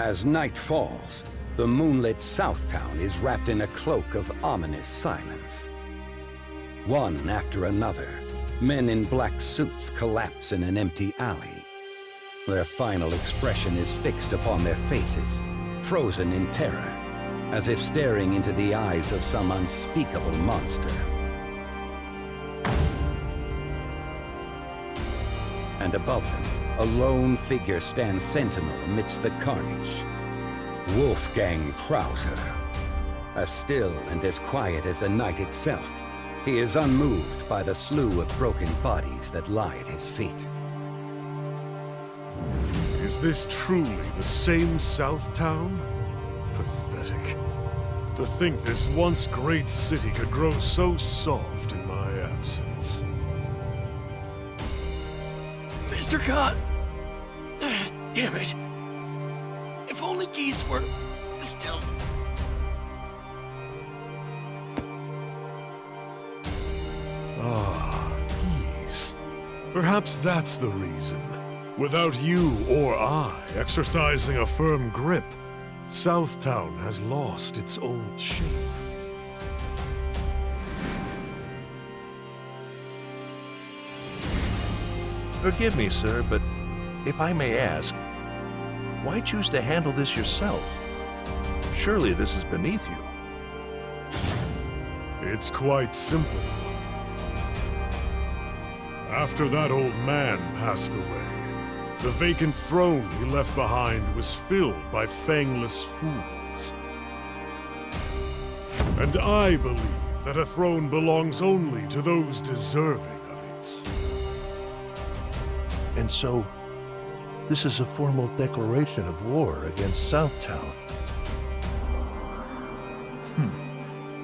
As night falls, the moonlit Southtown is wrapped in a cloak of ominous silence. One after another, men in black suits collapse in an empty alley. Their final expression is fixed upon their faces, frozen in terror, as if staring into the eyes of some unspeakable monster. And above them, a lone figure stands sentinel amidst the carnage. Wolfgang Krauser. As still and as quiet as the night itself, he is unmoved by the slew of broken bodies that lie at his feet. Is this truly the same Southtown? Pathetic. To think this once great city could grow so soft in my absence. Mr. Khan! Damn it. If only geese were still... Ah, geese. Perhaps that's the reason. Without you or I exercising a firm grip, Southtown has lost its old shape. Forgive me, sir, but if I may ask, why choose to handle this yourself? Surely this is beneath you. It's quite simple. After that old man passed away, the vacant throne he left behind was filled by fangless fools. And I believe that a throne belongs only to those deserving of it. And so, this is a formal declaration of war against Southtown.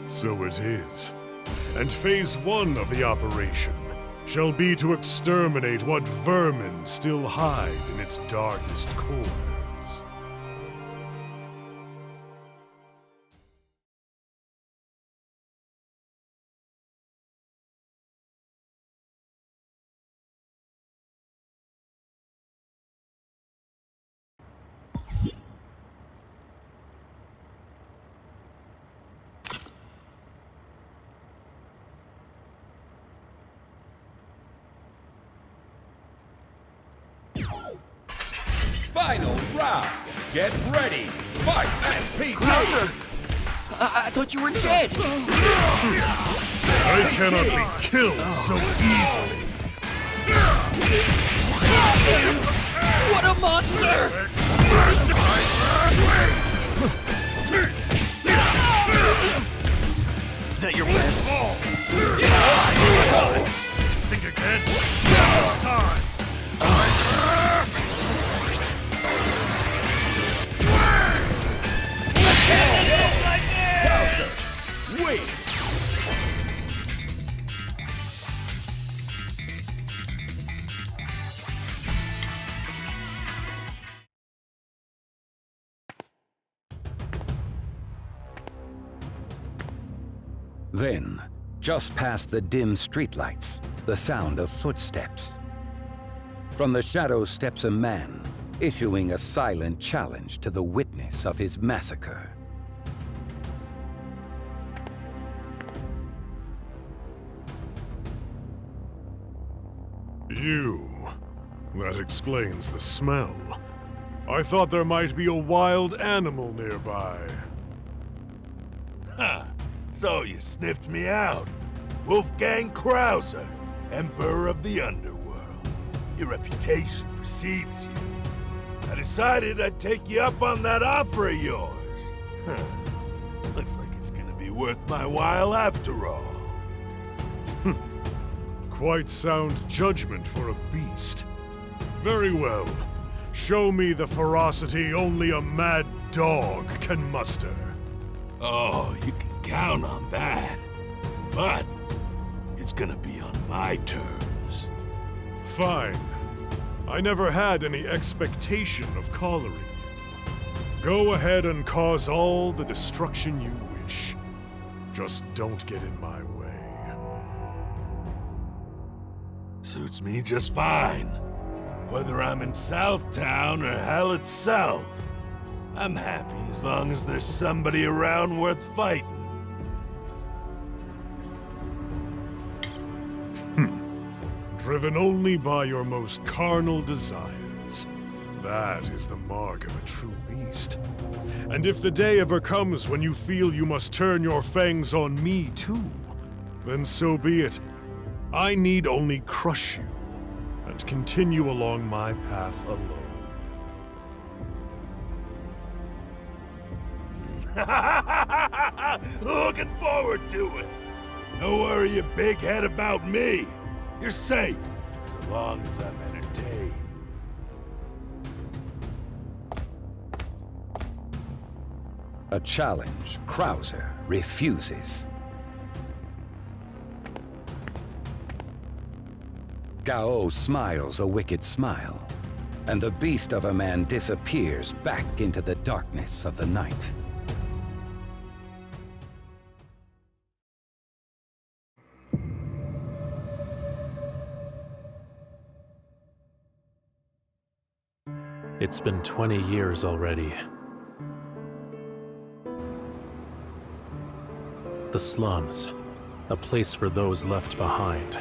So it is. And phase 1 of the operation shall be to exterminate what vermin still hide in its darkest corners. Final round! Get ready! Fight, SPT! Krauser! I thought you were dead! I cannot be killed so easily! What a monster! Is that your best? Think again? Sign! Wait! Then, just past the dim streetlights, the sound of footsteps. From the shadows steps a man, issuing a silent challenge to the witness of his massacre. You. That explains the smell. I thought there might be a wild animal nearby. Ha! So you sniffed me out. Wolfgang Krauser, Emperor of the Underworld. Your reputation precedes you. I decided I'd take you up on that offer of yours. Huh. Looks like it's gonna be worth my while after all. Quite sound judgment for a beast. Very well. Show me the ferocity only a mad dog can muster. Oh, you can count on that. But it's gonna be on my terms. Fine. I never had any expectation of collaring you. Go ahead and cause all the destruction you wish. Just don't get in my way. Suits me just fine. Whether I'm in Southtown or hell itself, I'm happy as long as there's somebody around worth fighting. Driven only by your most carnal desires. That is the mark of a true beast. And if the day ever comes when you feel you must turn your fangs on me too, then so be it. I need only crush you and continue along my path alone. Looking forward to it. Don't worry your big head about me. You're safe, so long as I'm entertained. A challenge Krauser refuses. Gao smiles a wicked smile, and the beast of a man disappears back into the darkness of the night. It's been 20 years already. The slums, a place for those left behind,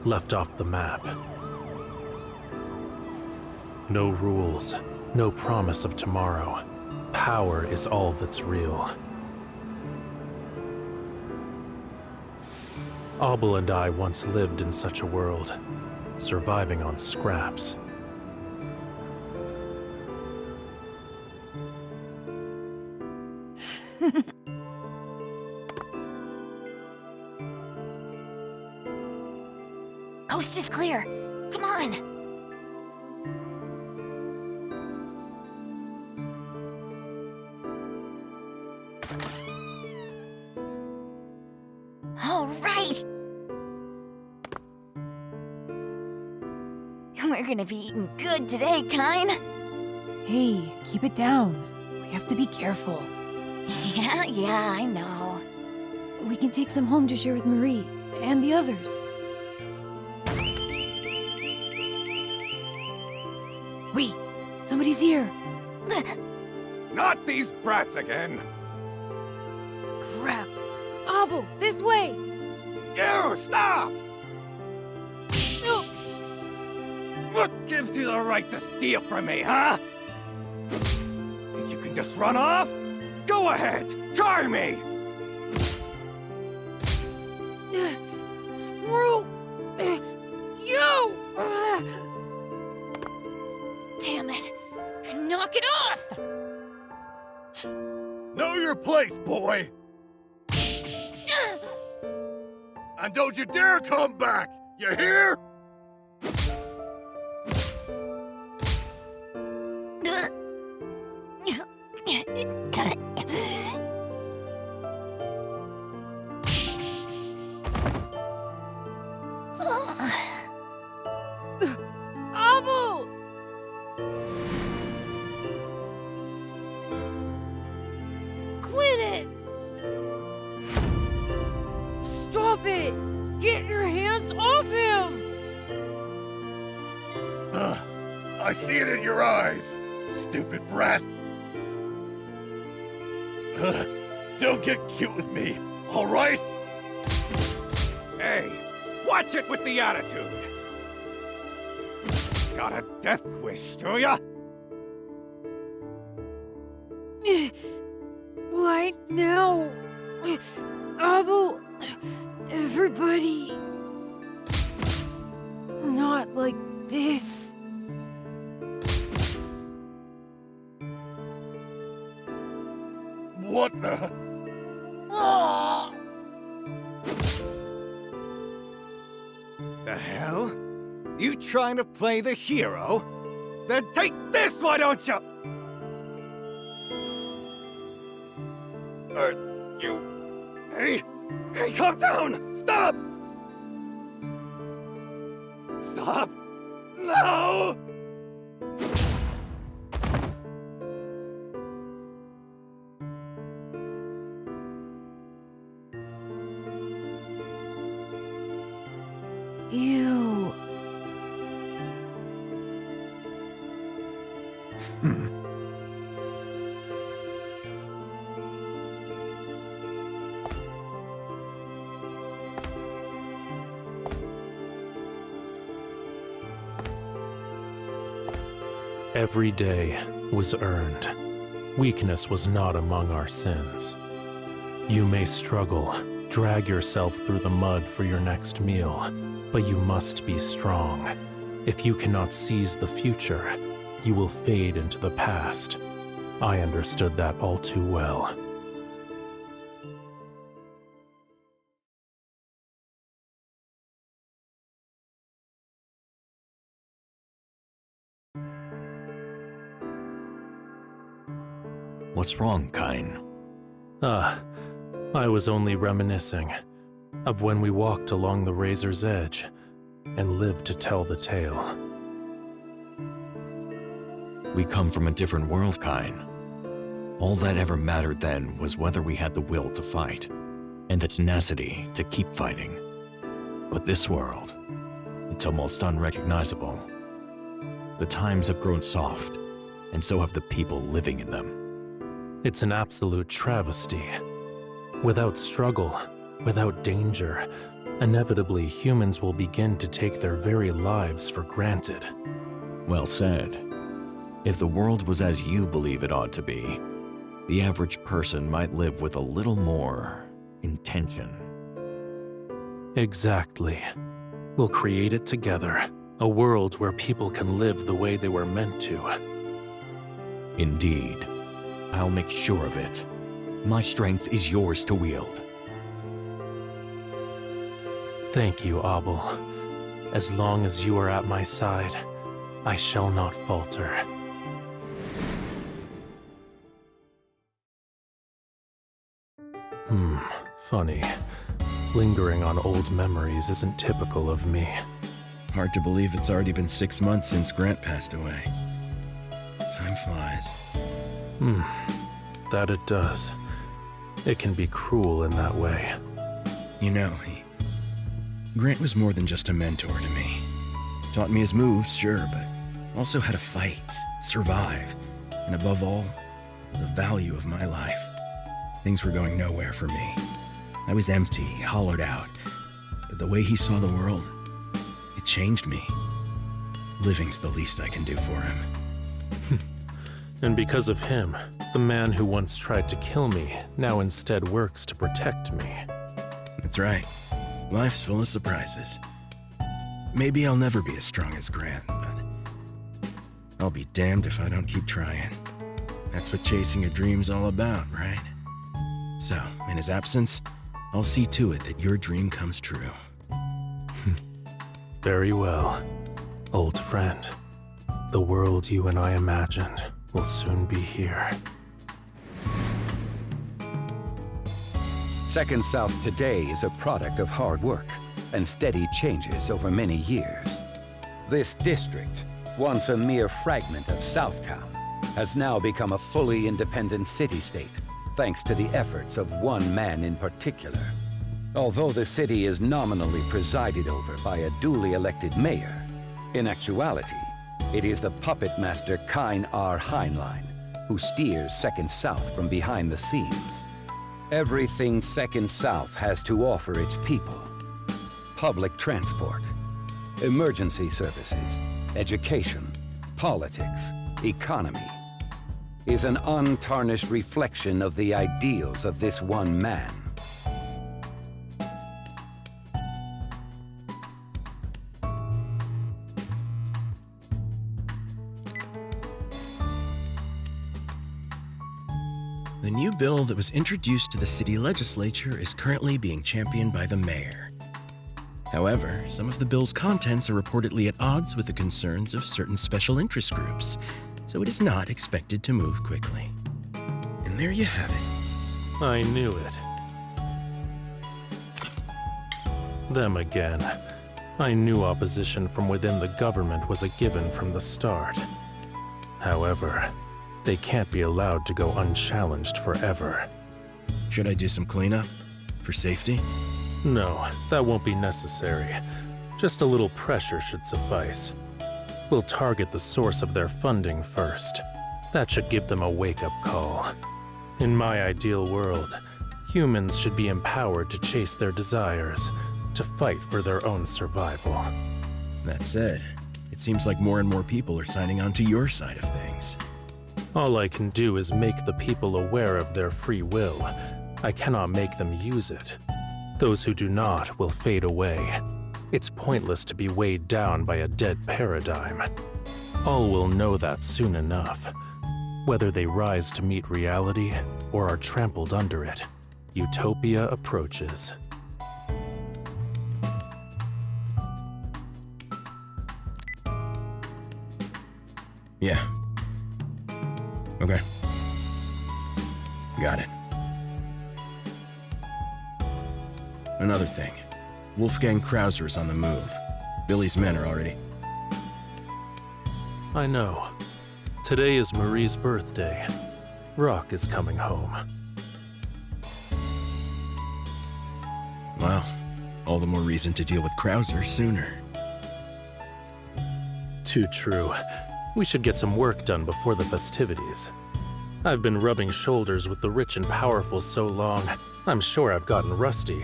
left off the map. No rules, no promise of tomorrow. Power is all that's real. Abel and I once lived in such a world, surviving on scraps. Coast is clear. Come on. All right. We're gonna be eating good today, Kine. Hey, keep it down. We have to be careful. Yeah, I know. We can take some home to share with Marie and the others. Wait, somebody's here. Not these brats again! Crap. Abel, this way. You, stop! No. What gives you the right to steal from me, huh? Think you can just run off? Go ahead, try me! Screw you! Damn it. Knock it off! Know your place, boy! And don't you dare come back! You hear? Abel! Quit it! Stop it! Get your hands off him! I see it in your eyes, stupid brat. Don't get cute with me, all right? Hey, watch it with the attitude! Got a death wish, do ya? Why now? Abel, everybody. Not like this. What the? The hell? You trying to play the hero? Then take this, why don't you? You... Hey, calm down! Stop! Stop! No! Ew. Every day was earned. Weakness was not among our sins. You may struggle, drag yourself through the mud for your next meal, but you must be strong. If you cannot seize the future, you will fade into the past. I understood that all too well. What's wrong, Kain? I was only reminiscing of when we walked along the razor's edge and lived to tell the tale. We come from a different world, Kain. All that ever mattered then was whether we had the will to fight, and the tenacity to keep fighting. But this world, it's almost unrecognizable. The times have grown soft, and so have the people living in them. It's an absolute travesty. Without struggle, without danger, inevitably humans will begin to take their very lives for granted. Well said. If the world was as you believe it ought to be, the average person might live with a little more intention. Exactly. We'll create it together, a world where people can live the way they were meant to. Indeed. I'll make sure of it. My strength is yours to wield. Thank you, Abel. As long as you are at my side, I shall not falter. Funny. Lingering on old memories isn't typical of me. Hard to believe it's already been 6 months since Grant passed away. Time flies. That it does. It can be cruel in that way. You know, Grant was more than just a mentor to me. Taught me his moves, sure, but also how to fight, survive, and above all, the value of my life. Things were going nowhere for me. I was empty, hollowed out, but the way he saw the world, it changed me. Living's the least I can do for him. And because of him, the man who once tried to kill me now instead works to protect me. That's right. Life's full of surprises. Maybe I'll never be as strong as Grant, but I'll be damned if I don't keep trying. That's what chasing your dream's all about, right? So, in his absence, I'll see to it that your dream comes true. Very well, old friend. The world you and I imagined will soon be here. Second South today is a product of hard work and steady changes over many years. This district, once a mere fragment of Southtown, has now become a fully independent city-state, thanks to the efforts of one man in particular. Although the city is nominally presided over by a duly elected mayor, in actuality, it is the puppet master Kain R. Heinlein who steers Second South from behind the scenes. Everything Second South has to offer its people, public transport, emergency services, education, politics, economy, is an untarnished reflection of the ideals of this one man. The new bill that was introduced to the city legislature is currently being championed by the mayor. However, some of the bill's contents are reportedly at odds with the concerns of certain special interest groups, so it is not expected to move quickly. And there you have it. I knew it. Them again. I knew opposition from within the government was a given from the start. However, they can't be allowed to go unchallenged forever. Should I do some cleanup? For safety? No, that won't be necessary. Just a little pressure should suffice. We'll target the source of their funding first. That should give them a wake-up call. In my ideal world, humans should be empowered to chase their desires, to fight for their own survival. That said, It seems like more and more people are signing on to your side of things. All I can do is make the people aware of their free will. I cannot make them use it. Those who do not will fade away. It's pointless to be weighed down by a dead paradigm. All will know that soon enough. Whether they rise to meet reality or are trampled under it, utopia approaches. Yeah. Okay. Got it. Another thing. Wolfgang Krauser is on the move. Billy's men are already... I know. Today is Marie's birthday. Rock is coming home. Wow. All the more reason to deal with Krauser sooner. Too true. We should get some work done before the festivities. I've been rubbing shoulders with the rich and powerful so long, I'm sure I've gotten rusty.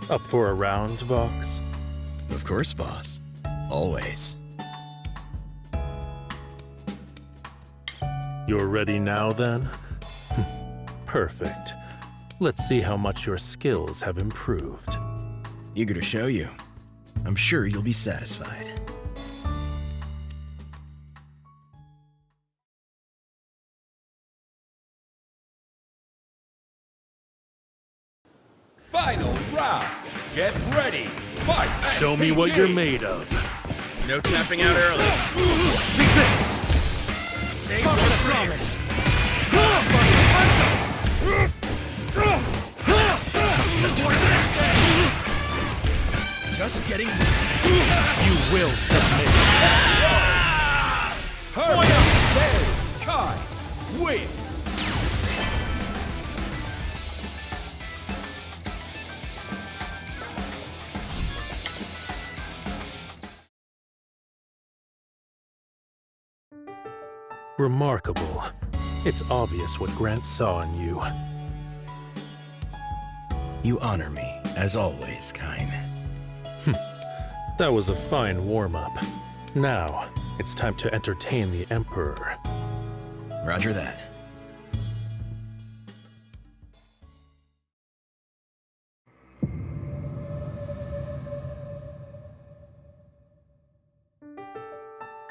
Up for a round, Vox? Of course, boss. Always. You're ready now, then? Perfect. Let's see how much your skills have improved. Eager to show you. I'm sure you'll be satisfied. Final round. Get ready. Fight. Show me what you're made of. No tapping out early. Save for the promise. Tough nut to crack. Just getting... You will submit. Perfect. Kai wins. Remarkable. It's obvious what Grant saw in you. You honor me, as always, Kine. That was a fine warm-up. Now, it's time to entertain the Emperor. Roger that.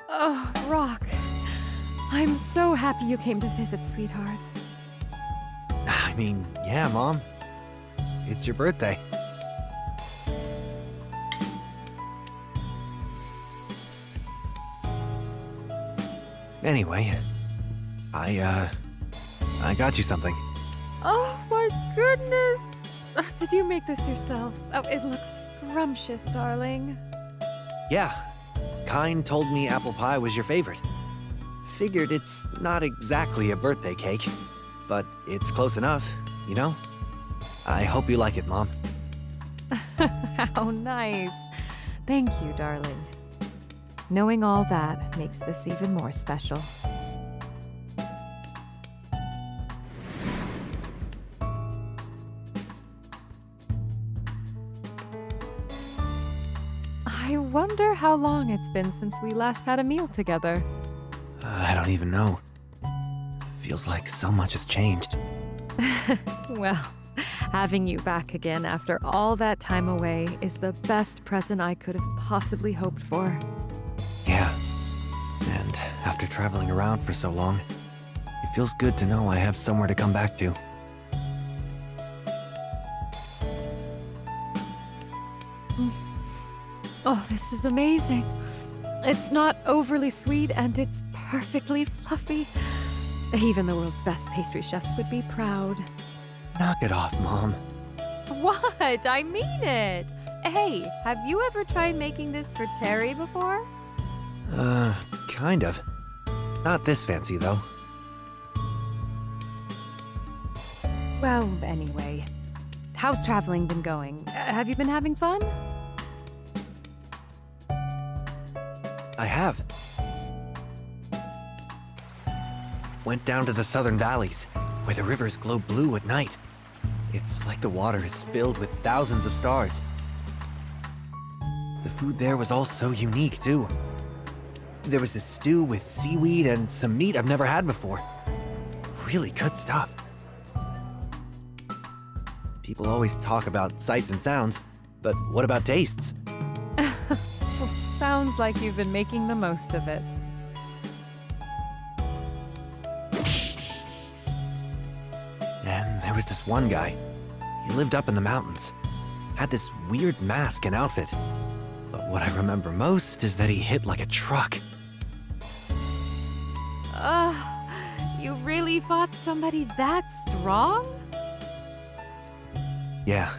Oh, Rock. I'm so happy you came to visit, sweetheart. I mean, yeah, Mom. It's your birthday. Anyway, I got you something. Oh my goodness! Did you make this yourself? Oh, it looks scrumptious, darling. Yeah, Kine told me apple pie was your favorite. Figured it's not exactly a birthday cake, but it's close enough, you know? I hope you like it, Mom. How nice. Thank you, darling. Knowing all that makes this even more special. I wonder how long it's been since we last had a meal together. I don't even know. Feels like so much has changed. Well, having you back again after all that time away is the best present I could have possibly hoped for. Yeah. And after traveling around for so long, it feels good to know I have somewhere to come back to. Oh, this is amazing. It's not overly sweet and it's perfectly fluffy. Even the world's best pastry chefs would be proud. Knock it off, Mom. What? I mean it. Hey, have you ever tried making this for Terry before? Kind of. Not this fancy, though. Well, anyway. How's traveling been going? Have you been having fun? I have. Went down to the southern valleys, where the rivers glow blue at night. It's like the water is filled with thousands of stars. The food there was all so unique, too. There was this stew with seaweed and some meat I've never had before. Really good stuff. People always talk about sights and sounds, but what about tastes? Sounds like you've been making the most of it. And there was this one guy. He lived up in the mountains. Had this weird mask and outfit. But what I remember most is that he hit like a truck. You really fought somebody that strong? Yeah.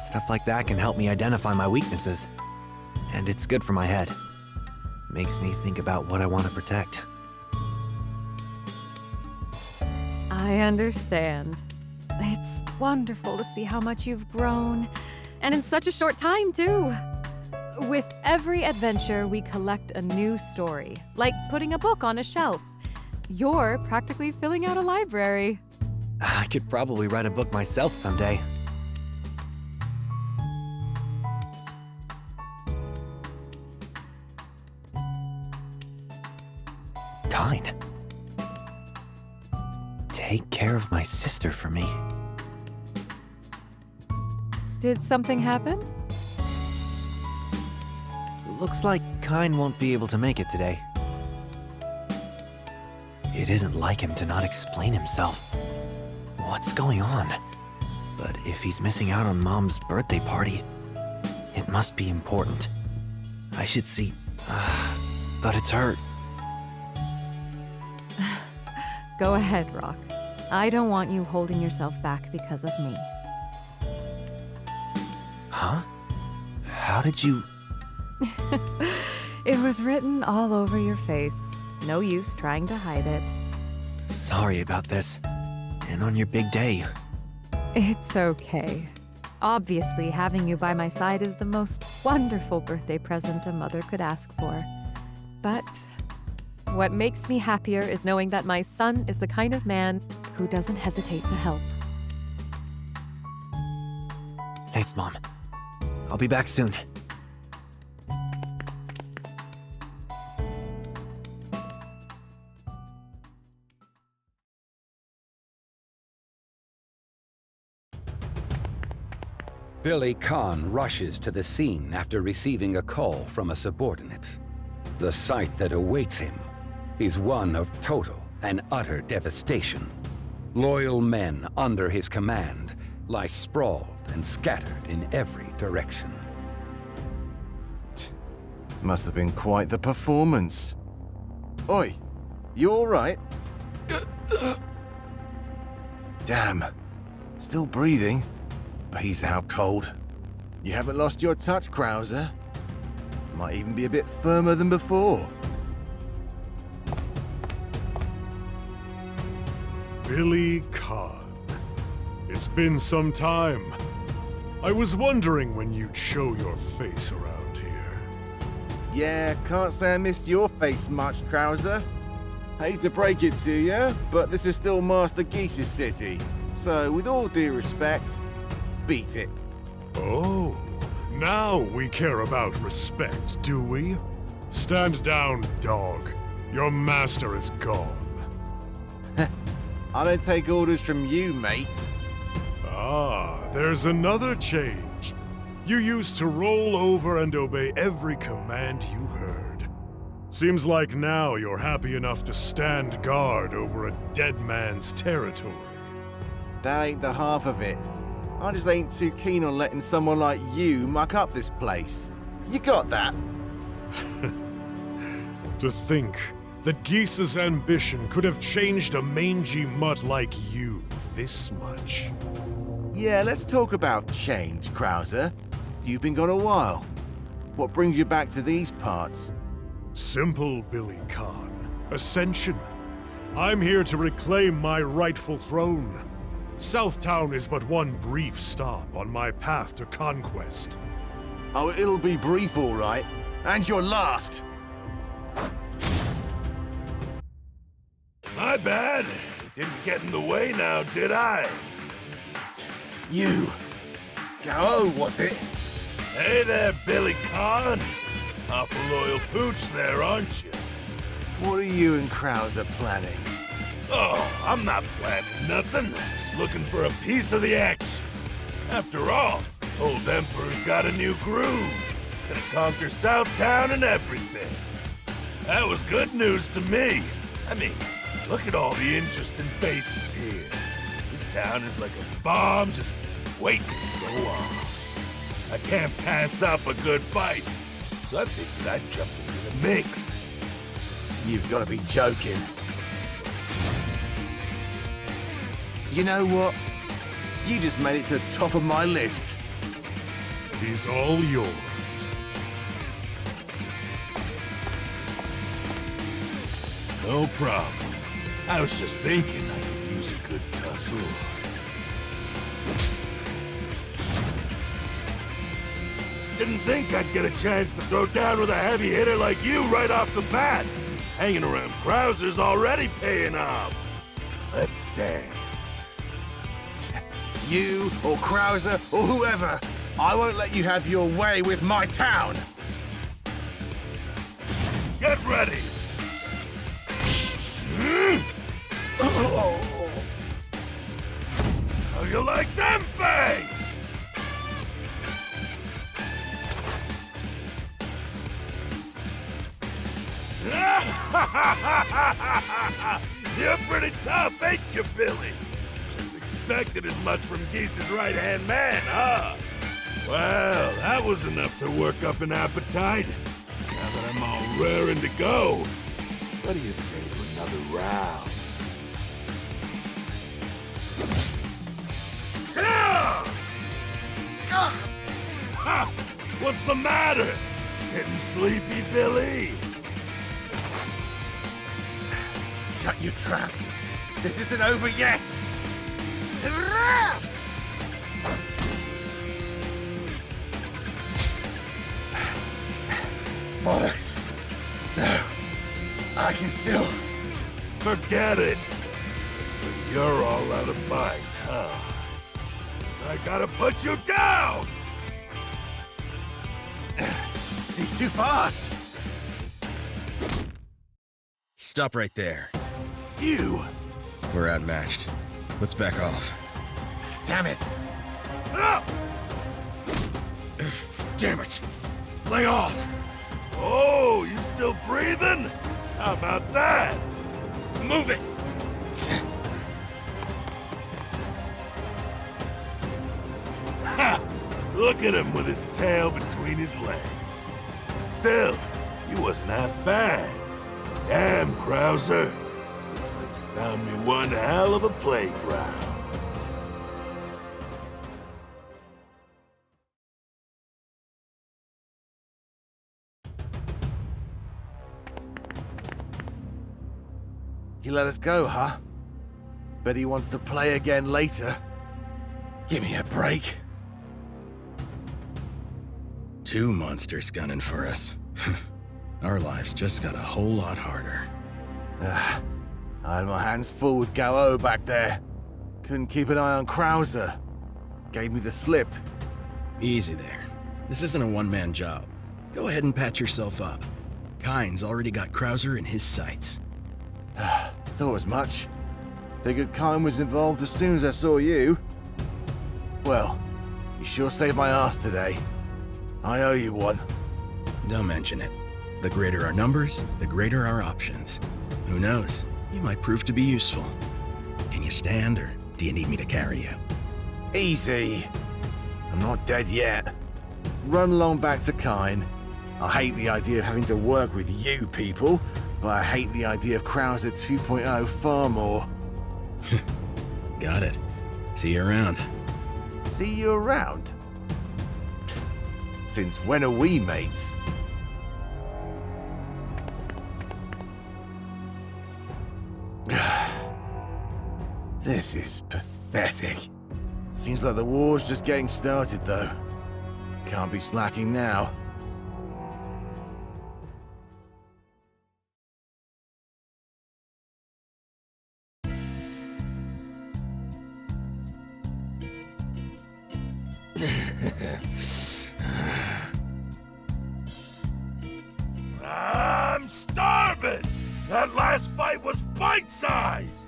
Stuff like that can help me identify my weaknesses. And it's good for my head. Makes me think about what I want to protect. I understand. It's wonderful to see how much you've grown, and in such a short time, too. With every adventure, we collect a new story, like putting a book on a shelf. You're practically filling out a library. I could probably write a book myself someday. Kind. Take care of my sister for me. Did something happen? Looks like Kine won't be able to make it today. It isn't like him to not explain himself. What's going on? But if he's missing out on Mom's birthday party, it must be important. I should see... but it's her. Go ahead, Rock. I don't want you holding yourself back because of me. Huh? How did you... It was written all over your face. No use trying to hide it. Sorry about this. And on your big day. It's okay. Obviously, having you by my side is the most wonderful birthday present a mother could ask for. But what makes me happier is knowing that my son is the kind of man who doesn't hesitate to help. Thanks, Mom. I'll be back soon. Billy Khan rushes to the scene after receiving a call from a subordinate. The sight that awaits him is one of total and utter devastation. Loyal men under his command lie sprawled and scattered in every direction. Must have been quite the performance. Oi, you all right? Damn, still breathing, but he's out cold. You haven't lost your touch, Krauser. Might even be a bit firmer than before. Billy Khan. It's been some time. I was wondering when you'd show your face around here. Yeah, can't say I missed your face much, Krauser. Hate to break it to you, but this is still Master Geese's city. So, with all due respect, beat it. Oh, now we care about respect, do we? Stand down, dog. Your master is gone. I don't take orders from you, mate. Ah, there's another change. You used to roll over and obey every command you heard. Seems like now you're happy enough to stand guard over a dead man's territory. That ain't the half of it. I just ain't too keen on letting someone like you muck up this place. You got that? To think that Geese's ambition could have changed a mangy mutt like you this much. Yeah, let's talk about change, Krauser. You've been gone a while. What brings you back to these parts? Simple, Billy Khan. Ascension. I'm here to reclaim my rightful throne. Southtown is but one brief stop on my path to conquest. Oh, it'll be brief, all right. And your last. My bad. Didn't get in the way now, did I? You. Gallo, was it? Hey there, Billy Khan. Awful loyal pooch there, aren't you? What are you and Krauser planning? Oh, I'm not planning nothing. Just looking for a piece of the action. After all, old Emperor's got a new groove. Gonna conquer Southtown and everything. That was good news to me. I mean, look at all the interesting faces here. This town is like a bomb just waiting to go off. I can't pass up a good fight, so I figured I'd jump into the mix. You've got to be joking. You know what? You just made it to the top of my list. He's all yours. No problem. I was just thinking I could use a good tussle. Didn't think I'd get a chance to throw down with a heavy hitter like you right off the bat. Hanging around Krauser's already paying off. Let's dance. You or Krauser or whoever, I won't let you have your way with my town. Get ready. How you like them fangs? You're pretty tough, ain't you, Billy? Should've expected as much from Geese's right-hand man, huh? Well, that was enough to work up an appetite. Now that I'm all raring to go, what do you say to another round? Ha! What's the matter? Getting sleepy, Billy? Shut your trap. This isn't over yet. Bollocks. No. I can still... Forget it. Looks like you're all out of bite, huh? So I gotta put you down! He's too fast. Stop right there. You. We're outmatched. Let's back off. Damn it. Ah! Damn it! Lay off! Oh, you still breathing? How about that? Move it! Ha! Look at him with his tail between his legs. Still, he wasn't half bad. Damn, Krauser. Looks like you found me one hell of a playground. He let us go, huh? Bet he wants to play again later. Give me a break. 2 monsters gunning for us. Our lives just got a whole lot harder. I had my hands full with Gao back there. Couldn't keep an eye on Krauser. Gave me the slip. Easy there. This isn't a one-man job. Go ahead and patch yourself up. Kyne's already got Krauser in his sights. Thought as much. Figured Kyne was involved as soon as I saw you. Well, you sure saved my ass today. I owe you one. Don't mention it. The greater our numbers, the greater our options. Who knows? You might prove to be useful. Can you stand, or do you need me to carry you? Easy. I'm not dead yet. Run along back to Kyne. I hate the idea of having to work with you people, but I hate the idea of Krauser 2.0 far more. Got it. See you around. See you around? Since when are we mates? This is pathetic. Seems like the war's just getting started, though. Can't be slacking now. I'm starving! That last fight was bite-sized!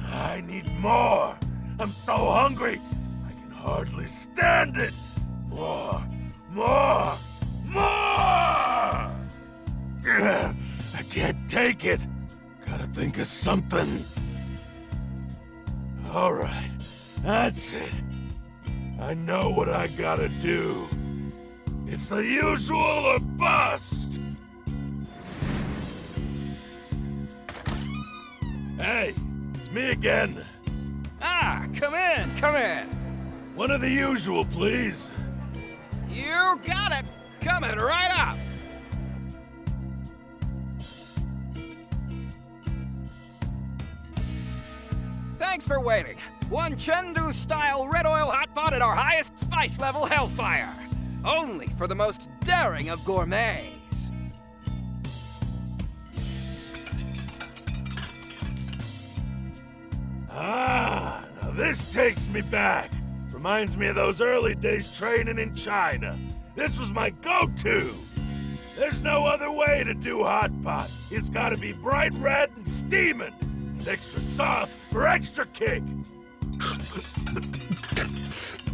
I need more! I'm so hungry, I can hardly stand it! More! More! More! Ugh, I can't take it! Gotta think of something. Alright, that's it. I know what I gotta do. It's the usual or bust! Hey, it's me again. Ah, come in, come in. One of the usual, please. You got it. Coming right up. Thanks for waiting. One Chengdu-style red oil hot pot at our highest spice level, Hellfire. Only for the most daring of gourmets. Ah, now this takes me back. Reminds me of those early days training in China. This was my go-to. There's no other way to do hot pot. It's gotta be bright red and steaming. And extra sauce for extra kick.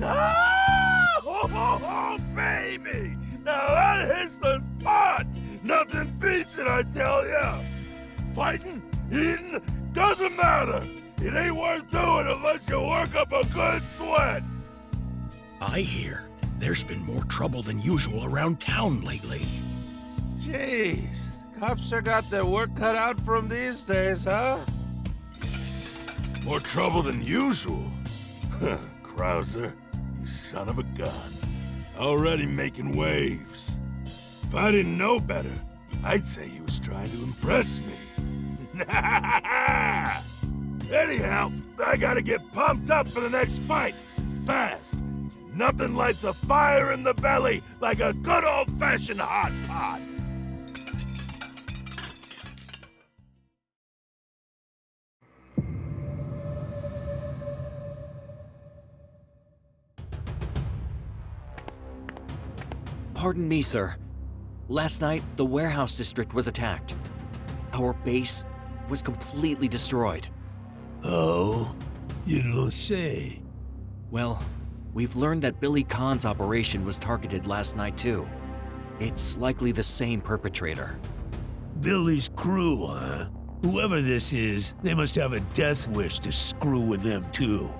Oh, baby! Now that hits the spot! Nothing beats it, I tell ya! Fighting, eating, doesn't matter! It ain't worth doing unless you work up a good sweat! I hear there's been more trouble than usual around town lately. Jeez, cops sure got their work cut out for 'em these days, huh? More trouble than usual? Krauser, you son of a gun. Already making waves. If I didn't know better, I'd say he was trying to impress me. Anyhow, I gotta get pumped up for the next fight. Fast. Nothing lights a fire in the belly like a good old-fashioned hot pot. Pardon me, sir. Last night, the warehouse district was attacked. Our base was completely destroyed. Oh? You don't say. Well, we've learned that Billy Khan's operation was targeted last night, too. It's likely the same perpetrator. Billy's crew, huh? Whoever this is, they must have a death wish to screw with them, too.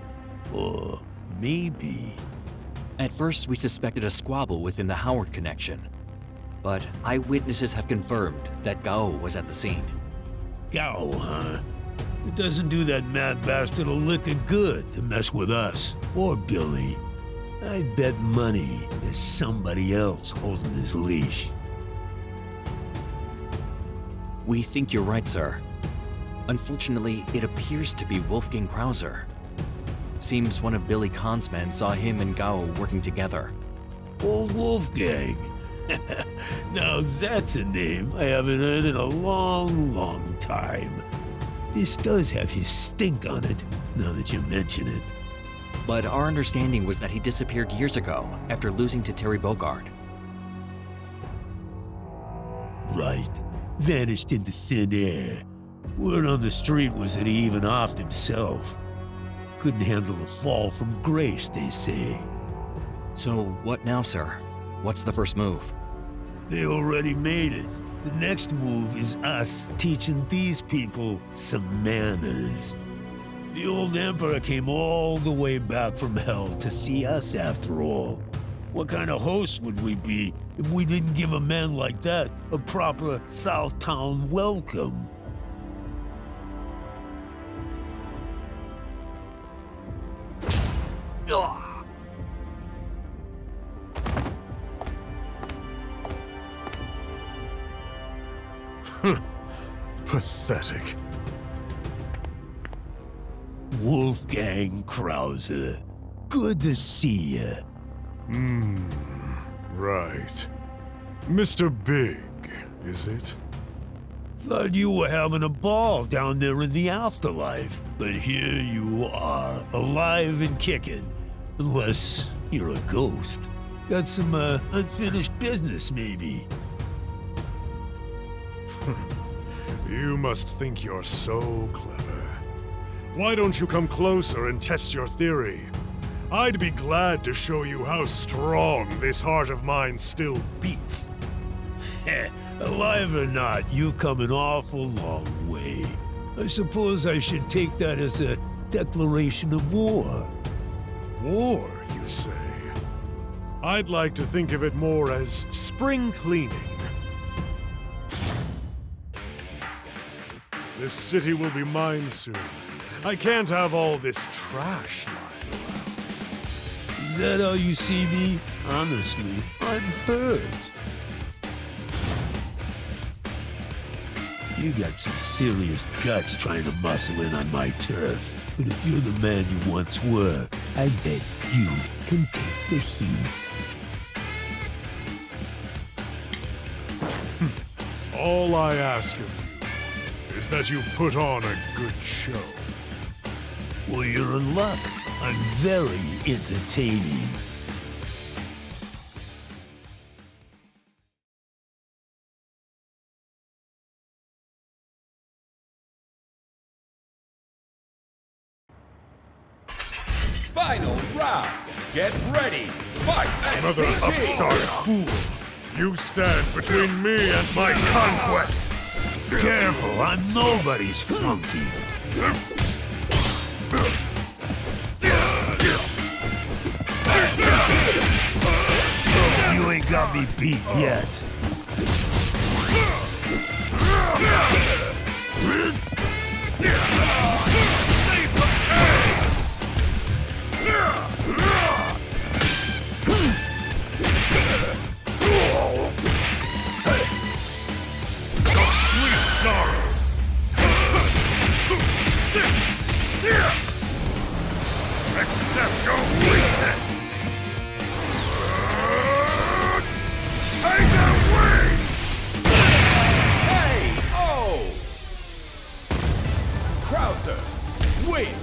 Or maybe... At first, we suspected a squabble within the Howard connection. But eyewitnesses have confirmed that Gao was at the scene. Gao, huh? It doesn't do that mad bastard a lick of good to mess with us, or Billy. I bet money there's somebody else holding his leash. We think you're right, sir. Unfortunately, it appears to be Wolfgang Krauser. Seems one of Billy Khan's men saw him and Gao working together. Old Wolfgang. Now that's a name I haven't heard in a long, long time. This does have his stink on it, now that you mention it. But our understanding was that he disappeared years ago after losing to Terry Bogard. Right. Vanished into thin air. Word on the street was that he even offed himself. Couldn't handle the fall from grace, they say. So what now, sir? What's the first move? They already made it. The next move is us teaching these people some manners. The old emperor came all the way back from hell to see us after all. What kind of hosts would we be if we didn't give a man like that a proper Southtown welcome? Pathetic. Wolfgang Krauser. Good to see ya. Right. Mr. Big, is it? Thought you were having a ball down there in the afterlife, but here you are, alive and kicking. Unless you're a ghost. Got some unfinished business, maybe. You must think you're so clever. Why don't you come closer and test your theory? I'd be glad to show you how strong this heart of mine still beats. Alive or not, you've come an awful long way. I suppose I should take that as a declaration of war. War, you say? I'd like to think of it more as spring cleaning. This city will be mine soon. I can't have all this trash lying around. Is that how you see me? Honestly, I'm hurt. You got some serious guts trying to muscle in on my turf. But if you're the man you once were, I bet you can take the heat. All I ask of you is that you put on a good show. Well, you're in luck. I'm very entertaining. Final round. Get ready. Fight. Another upstart fool. You stand between me and my conquest. Careful, I'm nobody's flunky. You ain't got me beat yet. Sorrow. Accept your weakness. Taser wing. K.O. Krauser, win.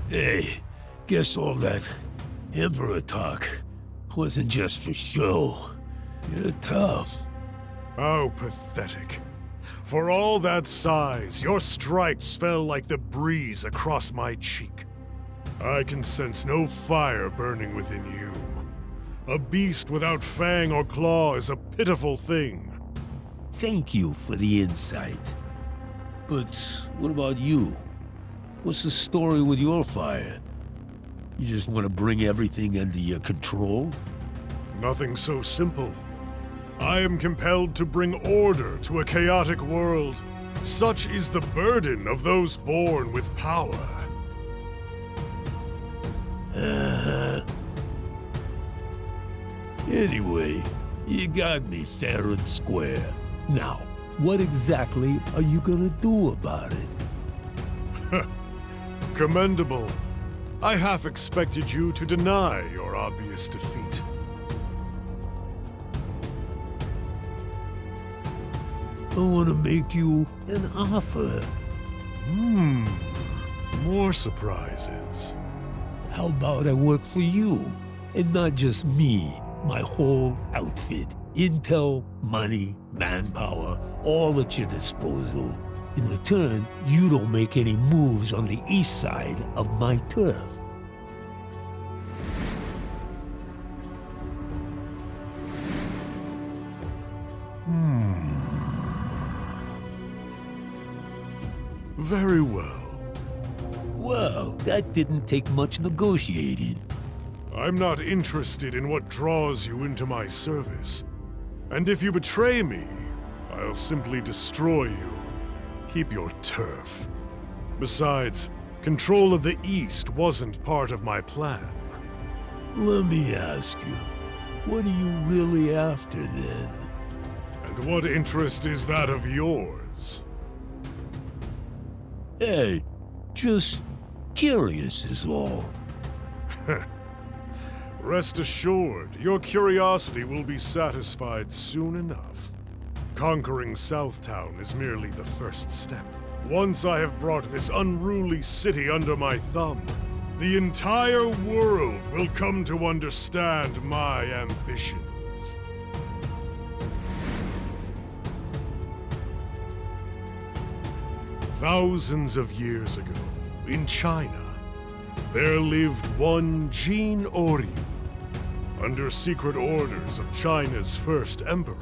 Hey, guess all that Emperor talk wasn't just for show. You're tough. How pathetic. For all that size, your strikes fell like the breeze across my cheek. I can sense no fire burning within you. A beast without fang or claw is a pitiful thing. Thank you for the insight. But what about you? What's the story with your fire? You just want to bring everything under your control? Nothing so simple. I am compelled to bring order to a chaotic world. Such is the burden of those born with power. Anyway, you got me fair and square. Now, what exactly are you gonna do about it? Commendable. I half expected you to deny your obvious defeat. I want to make you an offer. More surprises. How about I work for you? And not just me, my whole outfit. Intel, money, manpower, all at your disposal. In return, you don't make any moves on the east side of my turf. Very well. Well, that didn't take much negotiating. I'm not interested in what draws you into my service. And if you betray me, I'll simply destroy you. Keep your turf. Besides, control of the East wasn't part of my plan. Let me ask you, what are you really after then? And what interest is that of yours? Hey, just curious is all. Rest assured, your curiosity will be satisfied soon enough. Conquering Southtown is merely the first step. Once I have brought this unruly city under my thumb, the entire world will come to understand my ambitions. Thousands of years ago, in China, there lived one Jin Oryu. Under secret orders of China's first emperor,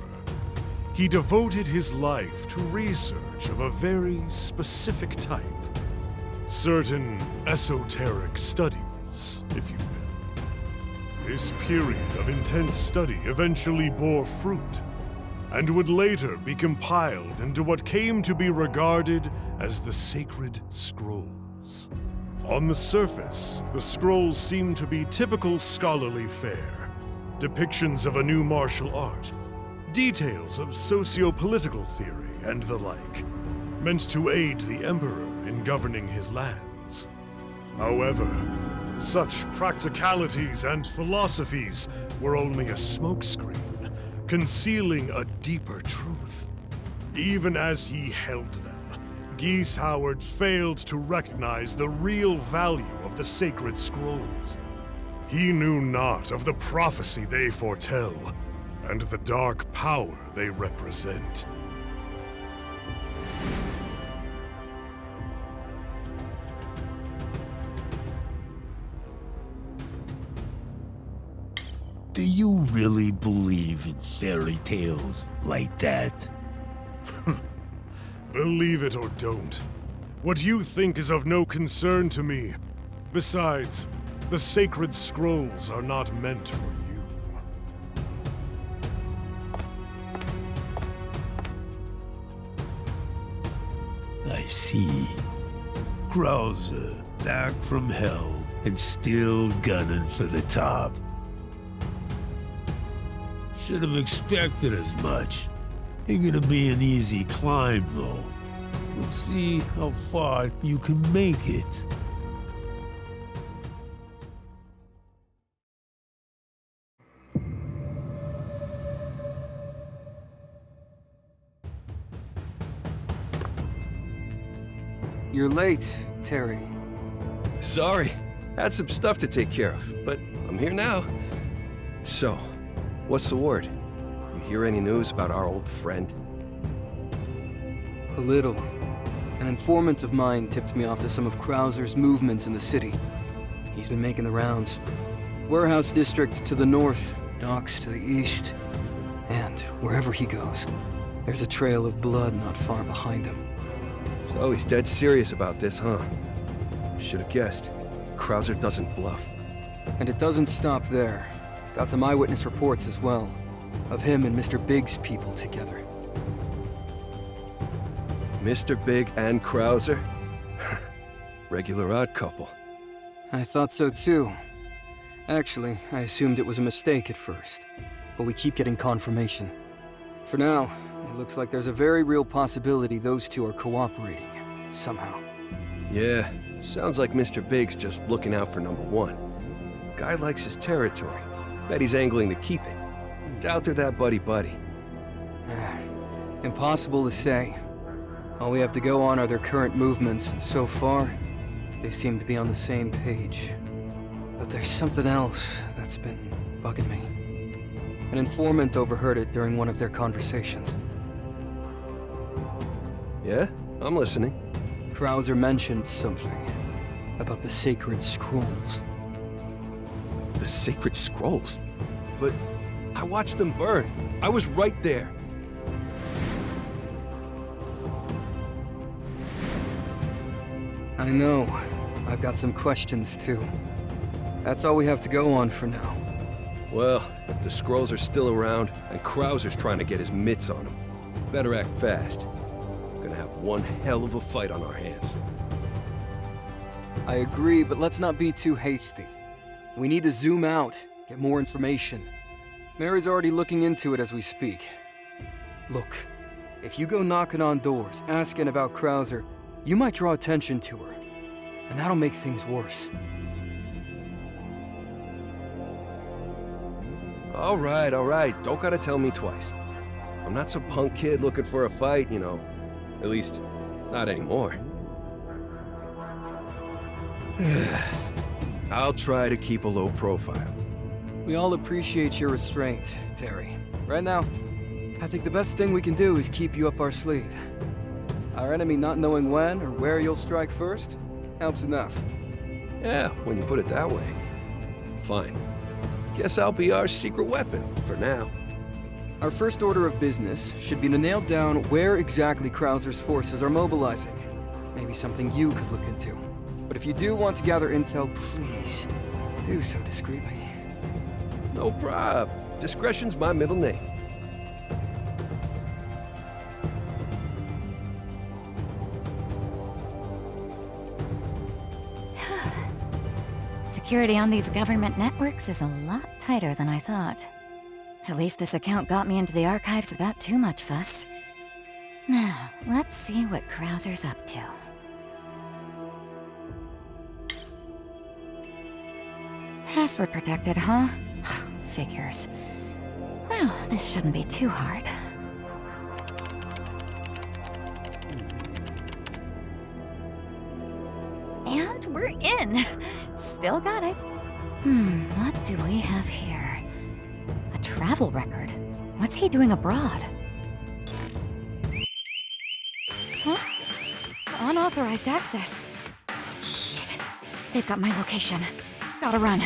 he devoted his life to research of a very specific type. Certain esoteric studies, if you will. This period of intense study eventually bore fruit, and would later be compiled into what came to be regarded as the Sacred Scrolls. On the surface, the scrolls seem to be typical scholarly fare, depictions of a new martial art, details of socio-political theory and the like, meant to aid the Emperor in governing his lands. However, such practicalities and philosophies were only a smokescreen, concealing a deeper truth. Even as he held them, Geese Howard failed to recognize the real value of the sacred scrolls. He knew not of the prophecy they foretell, and the dark power they represent. Do you really believe in fairy tales like that? Believe it or don't, what you think is of no concern to me. Besides, the sacred scrolls are not meant for you. I see. Krauser, back from hell, and still gunning for the top. Should have expected as much. Ain't gonna be an easy climb, though. We'll see how far you can make it. You're late, Terry. Sorry. Had some stuff to take care of, but I'm here now. So, what's the word? You hear any news about our old friend? A little. An informant of mine tipped me off to some of Krauser's movements in the city. He's been making the rounds. Warehouse district to the north, docks to the east. And wherever he goes, there's a trail of blood not far behind him. So he's dead serious about this, huh? Should have guessed. Krauser doesn't bluff. And it doesn't stop there. Got some eyewitness reports as well, of him and Mr. Big's people together. Mr. Big and Krauser? Regular odd couple. I thought so too. Actually, I assumed it was a mistake at first, but we keep getting confirmation. For now, it looks like there's a very real possibility those two are cooperating, somehow. Yeah, sounds like Mr. Big's just looking out for number one. Guy likes his territory. Bet he's angling to keep it. Doubt they're that buddy-buddy. Impossible to say. All we have to go on are their current movements, and so far, they seem to be on the same page. But there's something else that's been bugging me. An informant overheard it during one of their conversations. Yeah? I'm listening. Krauser mentioned something about the Sacred Scrolls. The Sacred Scrolls? But I watched them burn. I was right there. I know. I've got some questions, too. That's all we have to go on for now. Well, if the scrolls are still around, and Krauser's trying to get his mitts on them, better act fast. We're gonna have one hell of a fight on our hands. I agree, but let's not be too hasty. We need to zoom out, get more information. Mary's already looking into it as we speak. Look, if you go knocking on doors, asking about Krauser, you might draw attention to her, and that'll make things worse. All right. Don't gotta tell me twice. I'm not some punk kid looking for a fight, you know. At least, Not anymore. I'll try to keep a low profile. We all appreciate your restraint, Terry. Right now, I think the best thing we can do is keep you up our sleeve. Our enemy not knowing when or where you'll strike first helps enough. Yeah, when you put it that way. Fine. Guess I'll be our secret weapon for now. Our first order of business should be to nail down where exactly Krauser's forces are mobilizing. Maybe something you could look into. But if you do want to gather intel, please do so discreetly. No prob. Discretion's my middle name. Security on these government networks is a lot tighter than I thought. At least this account got me into the archives without too much fuss. Now, let's see what Krauser's up to. Password protected, huh? Figures. Well, this shouldn't be too hard. And we're in! Still got it. What do we have here? A travel record? What's he doing abroad? Huh? Unauthorized access. Oh, shit. They've got my location. Gotta run.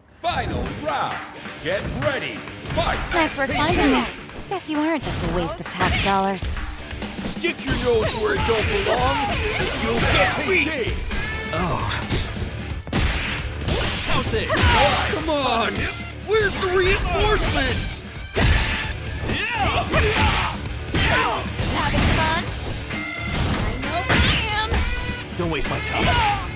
Final round. Get ready. Fight. Nice work finding me. Guess you aren't just a waste of tax dollars. Stick your nose where it don't belong, and you'll get beat. Oh. How's this? Come on. Where's the reinforcements? Having fun? I know I am. Don't waste my time.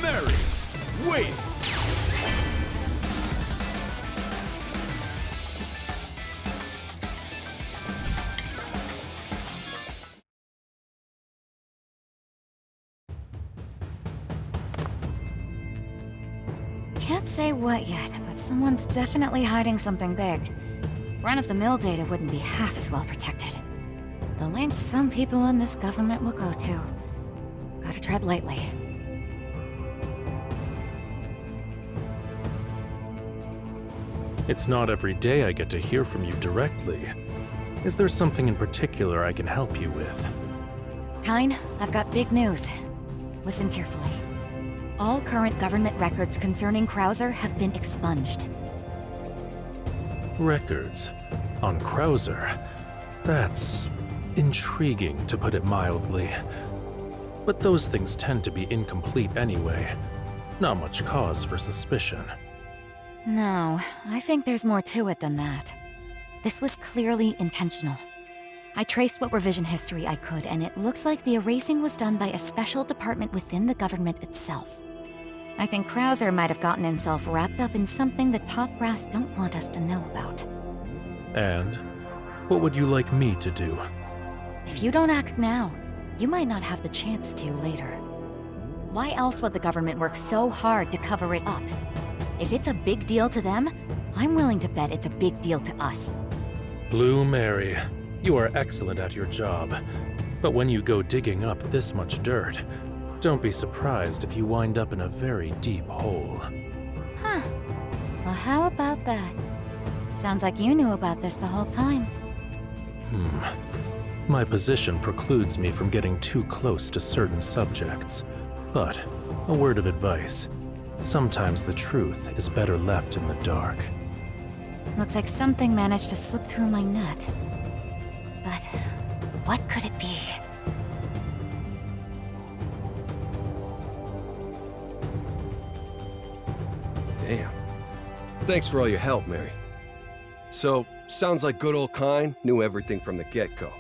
Mary, wait. Can't say what yet, but someone's definitely hiding something big. Run-of-the-mill data wouldn't be half as well protected. The lengths some people in this government will go to. Gotta tread lightly. It's not every day I get to hear from you directly. Is there something in particular I can help you with? Kyne, I've got big news. Listen carefully. All current government records concerning Krauser have been expunged. Records? On Krauser? That's intriguing, to put it mildly. But those things tend to be incomplete anyway. Not much cause for suspicion. No, I think there's more to it than that. This was clearly intentional. I traced what revision history I could, and it looks like the erasing was done by a special department within the government itself. I think Krauser might have gotten himself wrapped up in something the top brass don't want us to know about. And what would you like me to do? If you don't act now, you might not have the chance to later. Why else would the government work so hard to cover it up? If it's a big deal to them, I'm willing to bet it's a big deal to us. Blue Mary, you are excellent at your job. But when you go digging up this much dirt, don't be surprised if you wind up in a very deep hole. Huh. Well, how about that? Sounds like you knew about this the whole time. My position precludes me from getting too close to certain subjects. But, a word of advice. Sometimes the truth is better left in the dark. Looks like something managed to slip through my net. But what could it be? Damn. Thanks for all your help, Mary. So, sounds like good old Kyne knew everything from the get-go.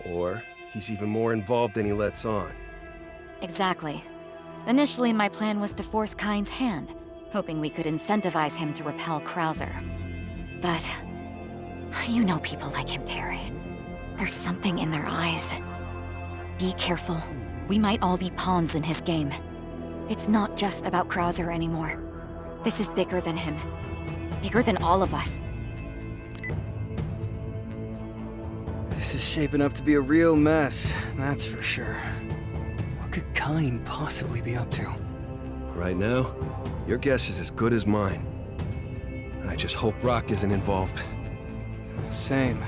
Or he's even more involved than he lets on. Exactly. Initially, my plan was to force Kyne's hand, hoping we could incentivize him to repel Krauser. But you know people like him, Terry. There's something in their eyes. Be careful. We might all be pawns in his game. It's not just about Krauser anymore. This is bigger than him. Bigger than all of us. This is shaping up to be a real mess, that's for sure. What could Kyne possibly be up to? Right now, your guess is as good as mine. I just hope Rock isn't involved. Same.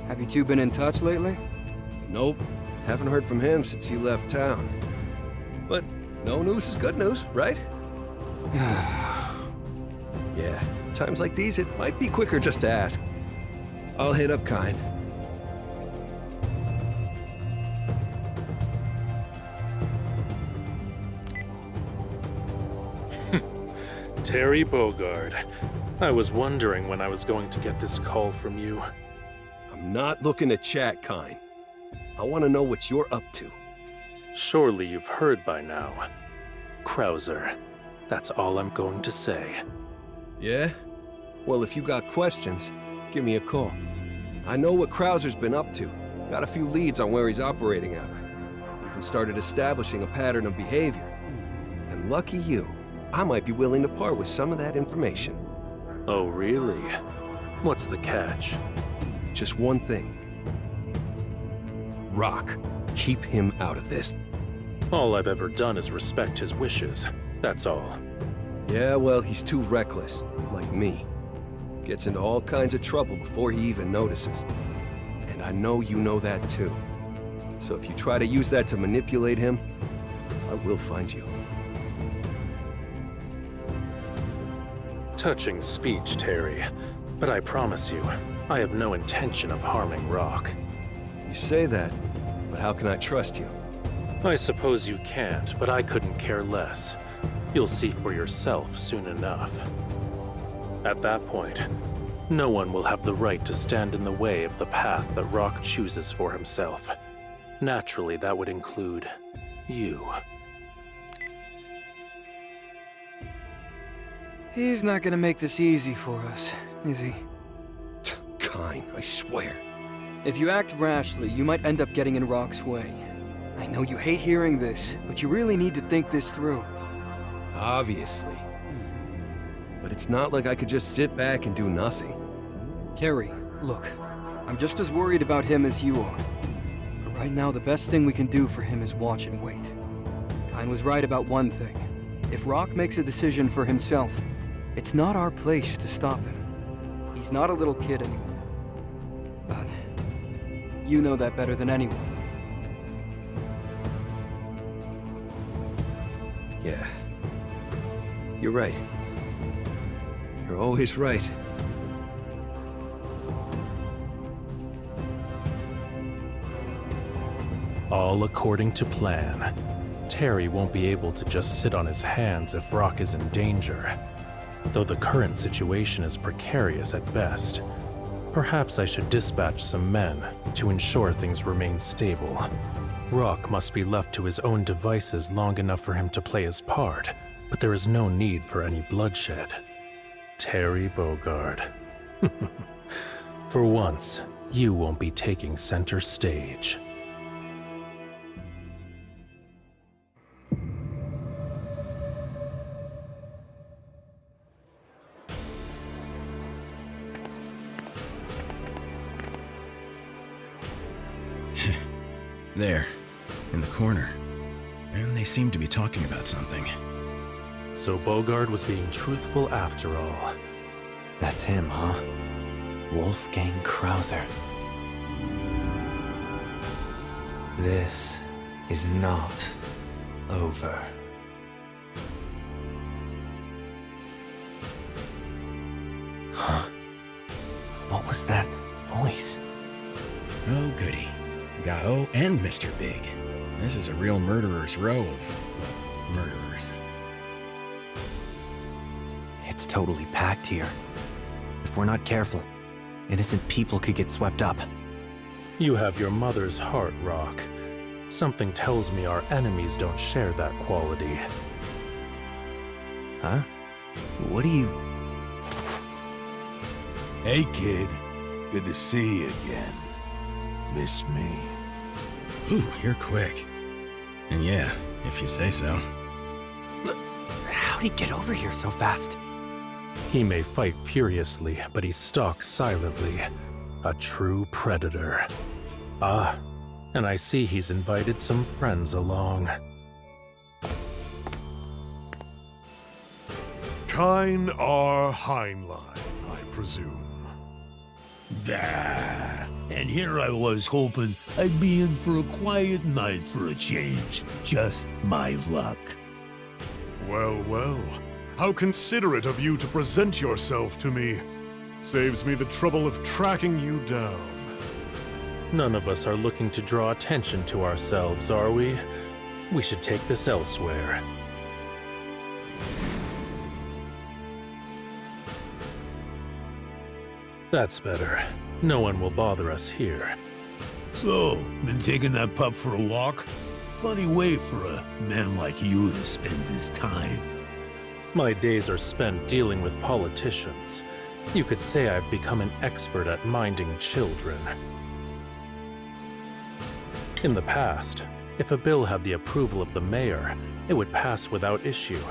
Have you two been in touch lately? Nope. Haven't heard from him since he left town. But no news is good news, right? Yeah, times like these, it might be quicker just to ask. I'll hit up Kyne. Terry Bogard. I was wondering when I was going to get this call from you. I'm not looking to chat, Kyne. I want to know what you're up to. Surely you've heard by now. Krauser. That's all I'm going to say. Yeah? Well, if you got questions, give me a call. I know what Krauser's been up to. Got a few leads on where he's operating out of. Even started establishing a pattern of behavior. And lucky you, I might be willing to part with some of that information. Oh, really? What's the catch? Just one thing. Rock. Keep him out of this. All I've ever done is respect his wishes. That's all. Yeah, well, he's too reckless. Like me. Gets into all kinds of trouble before he even notices. And I know you know that too. So if you try to use that to manipulate him, I will find you. Touching speech, Terry. But I promise you, I have no intention of harming Rock. You say that, but how can I trust you? I suppose you can't, but I couldn't care less. You'll see for yourself soon enough. At that point, no one will have the right to stand in the way of the path that Rock chooses for himself. Naturally, that would include you. He's not gonna make this easy for us, is he? Kyne, I swear. If you act rashly, you might end up getting in Rock's way. I know you hate hearing this, but you really need to think this through. Obviously. But it's not like I could just sit back and do nothing. Terry, look, I'm just as worried about him as you are. But right now, the best thing we can do for him is watch and wait. Kyne was right about one thing. If Rock makes a decision for himself, it's not our place to stop him. He's not a little kid anymore. But you know that better than anyone. Yeah. You're right. You're always right. All according to plan. Terry won't be able to just sit on his hands if Rock is in danger. Though the current situation is precarious at best. Perhaps I should dispatch some men to ensure things remain stable. Rock must be left to his own devices long enough for him to play his part, but there is no need for any bloodshed. Terry Bogard. For once, you won't be taking center stage. There, in the corner. And they seem to be talking about something. So Bogard was being truthful after all. That's him, huh? Wolfgang Krauser. This is not over. Huh? What was that voice? Oh, goody. Gao and Mr. Big. This is a real murderer's row of, well, murderers. It's totally packed here. If we're not careful, innocent people could get swept up. You have your mother's heart, Rock. Something tells me our enemies don't share that quality. Huh? What do you... Hey, kid. Good to see you again. miss me? Ooh, you're quick. And yeah, if you say so. How'd he get over here so fast? He may fight furiously, but he stalks silently. A true predator. Ah, and I see he's invited some friends along. Kine R. Heinlein, I presume. Bah. And here I was hoping I'd be in for a quiet night for a change. Just my luck. Well, well. How considerate of you to present yourself to me. Saves me the trouble of tracking you down. None of us are looking to draw attention to ourselves, are we? We should take this elsewhere. That's better. No one will bother us here. So, been taking that pup for a walk? Funny way for a man like you to spend his time. My days are spent dealing with politicians. You could say I've become an expert at minding children. In the past, if a bill had the approval of the mayor, it would pass without issue.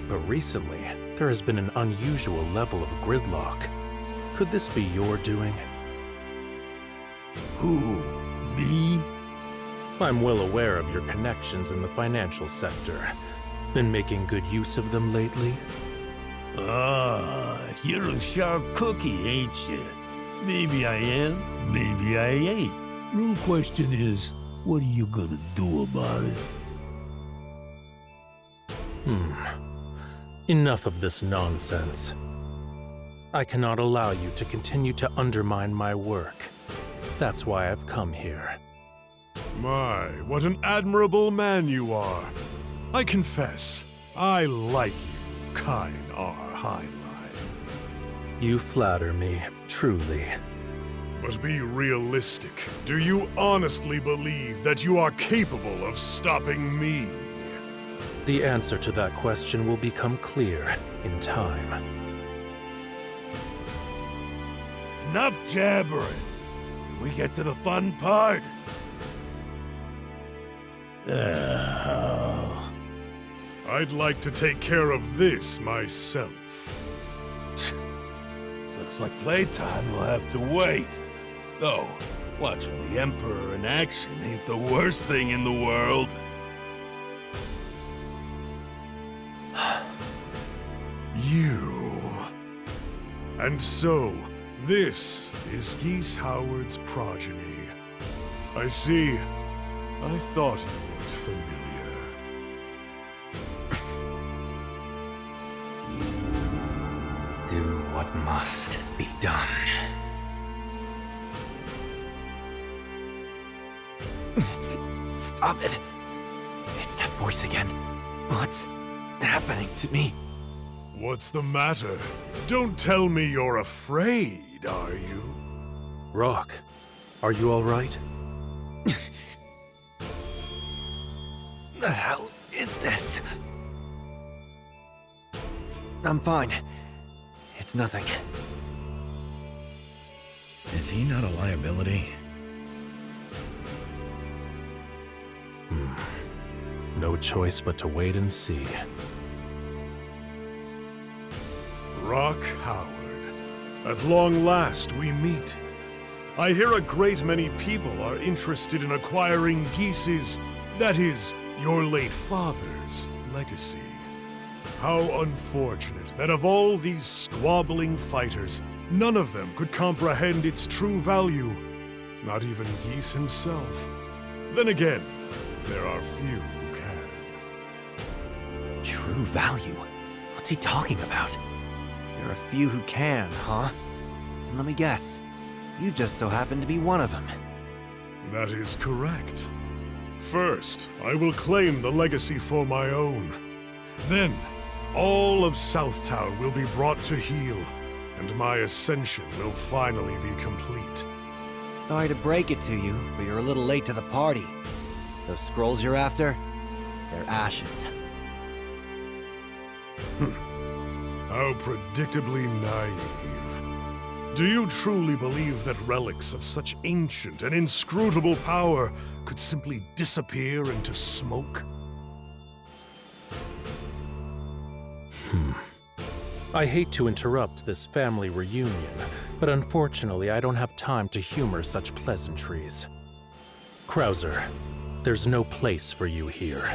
But recently, there has been an unusual level of gridlock. Could this be your doing? Who? Me? I'm well aware of your connections in the financial sector. Been making good use of them lately? Ah, you're a sharp cookie, ain't you? Maybe I am, maybe I ain't. Real question is, what are you gonna do about it? Enough of this nonsense. I cannot allow you to continue to undermine my work. That's why I've come here. My, what an admirable man you are. I confess, I like you, Kine R. Heinlein. You flatter me, truly. But be realistic. Do you honestly believe that you are capable of stopping me? The answer to that question will become clear in time. Enough jabbering. Can we get to the fun part? I'd like to take care of this myself. Looks like playtime will have to wait. Though, watching the Emperor in action ain't the worst thing in the world. You. And so, this is Geese Howard's progeny. I see. I thought you looked familiar. Do what must be done. Stop it! It's that voice again. What's happening to me? What's the matter? Don't tell me you're afraid, are you? Rock, are you all right? The hell is this? I'm fine. It's nothing. Is he not a liability? No choice but to wait and see. Rock Howard. At long last we meet. I hear a great many people are interested in acquiring Geese's, that is, your late father's, legacy. How unfortunate that of all these squabbling fighters, none of them could comprehend its true value. Not even Geese himself. Then again, there are few who can. True value? What's he talking about? There are a few who can, huh? And let me guess, you just so happen to be one of them. That is correct. First, I will claim the legacy for my own. Then, all of Southtown will be brought to heel, and my ascension will finally be complete. Sorry to break it to you, but you're a little late to the party. Those scrolls you're after, they're ashes. How predictably naive. Do you truly believe that relics of such ancient and inscrutable power could simply disappear into smoke? I hate to interrupt this family reunion, but unfortunately I don't have time to humor such pleasantries. Krauser, there's no place for you here.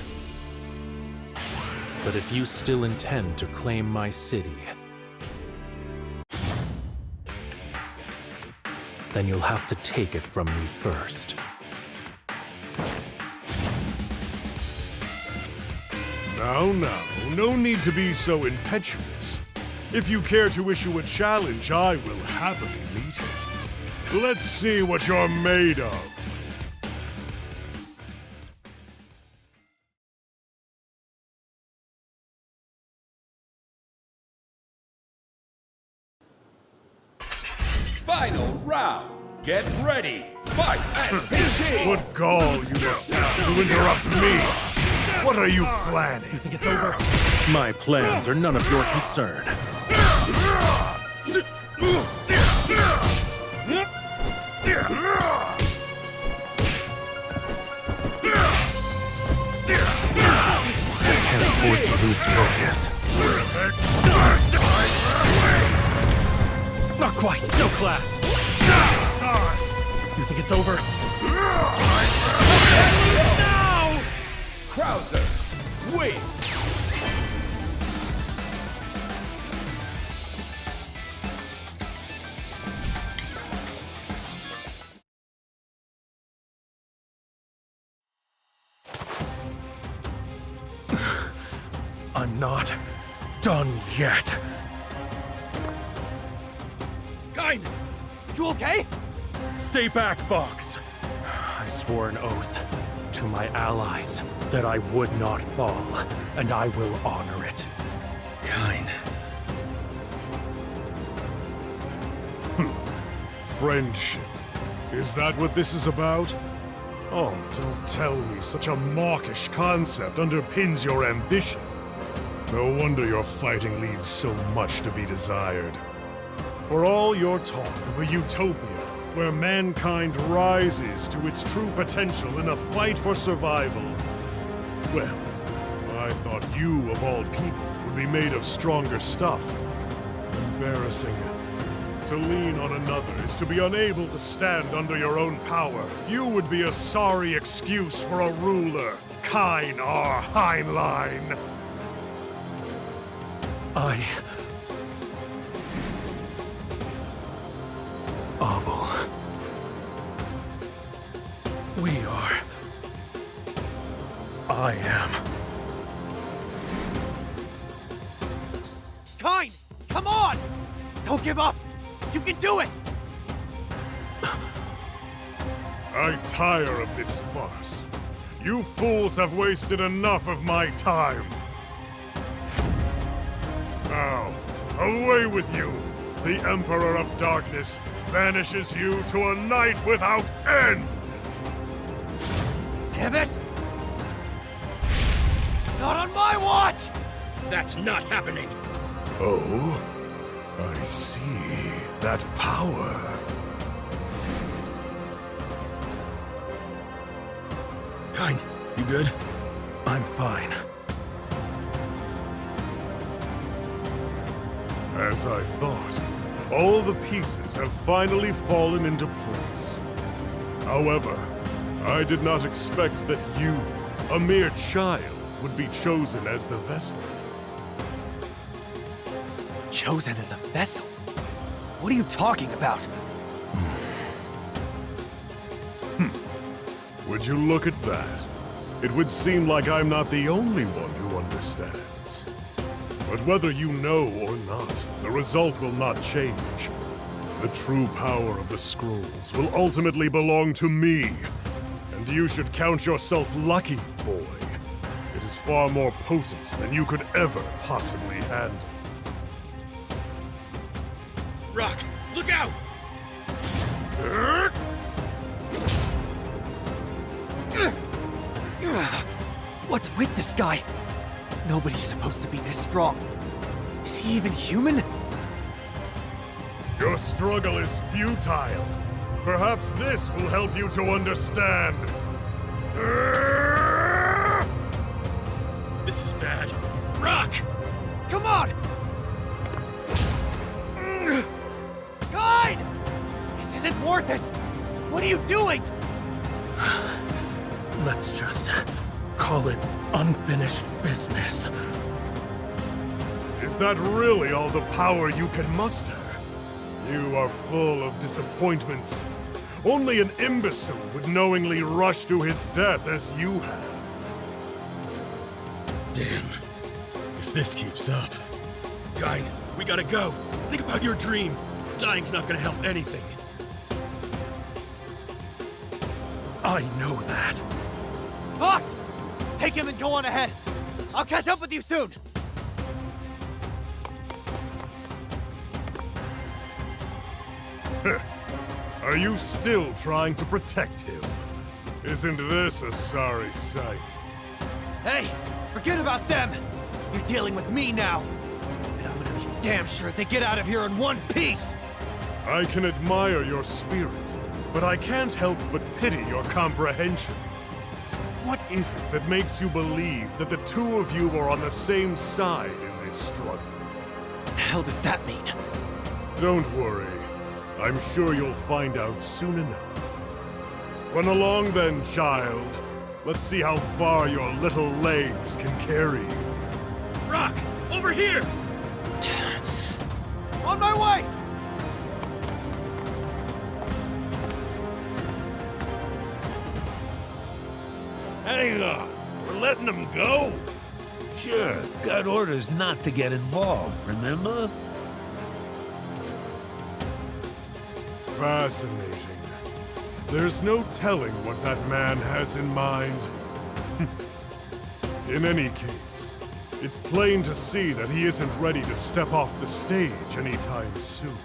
But if you still intend to claim my city, then you'll have to take it from me first. Now, no need to be so impetuous. If you care to issue a challenge, I will happily meet it. Let's see what you're made of. Final round. Get ready. Fight SPG. What gall you must have to interrupt me. What are you planning? You think it's over? My plans are none of your concern. Can't afford to lose focus. Not quite. No class. You think it's over? Now! Krauser, wait! I'm not done yet. Kain! You okay? Stay back, Fox. I swore an oath to my allies that I would not fall, and I will honor it. Kain. Friendship. Is that what this is about? Oh, don't tell me such a mawkish concept underpins your ambition. No wonder your fighting leaves so much to be desired. For all your talk of a utopia where mankind rises to its true potential in a fight for survival, well, I thought you, of all people, would be made of stronger stuff. Embarrassing. To lean on another is to be unable to stand under your own power. You would be a sorry excuse for a ruler, Kain R. Heinlein. Abel. We are. I am. Kain! Come on! Don't give up! You can do it! I tire of this farce. You fools have wasted enough of my time. Now, away with you! The Emperor of Darkness banishes you to a night without end! Damn it! Not on my watch! That's not happening! Oh? I see. That power. Kain, you good? I'm fine. As I thought, all the pieces have finally fallen into place. However, I did not expect that you, a mere child, would be chosen as the vessel. Chosen as a vessel? What are you talking about? Would you look at that? It would seem like I'm not the only one who understands. But whether you know or not, the result will not change. The true power of the scrolls will ultimately belong to me. And you should count yourself lucky, boy. It is far more potent than you could ever possibly handle. Rock, look out! What's with this guy? Nobody's supposed to be this strong. Is he even human? Your struggle is futile. Perhaps this will help you to understand. This is bad. Rock! Come on! God! This isn't worth it! What are you doing? Let's just call it unfinished business. Is that really all the power you can muster? You are full of disappointments. Only an imbecile would knowingly rush to his death as you have. Damn. If this keeps up... Kain, we gotta go. Think about your dream. Dying's not gonna help anything. I know that. Fox! Take him and go on ahead. I'll catch up with you soon. Are you still trying to protect him? Isn't this a sorry sight? Hey, forget about them. You're dealing with me now. And I'm gonna be damn sure they get out of here in one piece. I can admire your spirit, but I can't help but pity your comprehension. What is it that makes you believe that the two of you are on the same side in this struggle? What the hell does that mean? Don't worry. I'm sure you'll find out soon enough. Run along then, child. Let's see how far your little legs can carry you. Rock! Over here! On my way! Hang on. We're letting them go? Sure, got orders not to get involved, remember? Fascinating. There's no telling what that man has in mind. In any case, it's plain to see that he isn't ready to step off the stage anytime soon.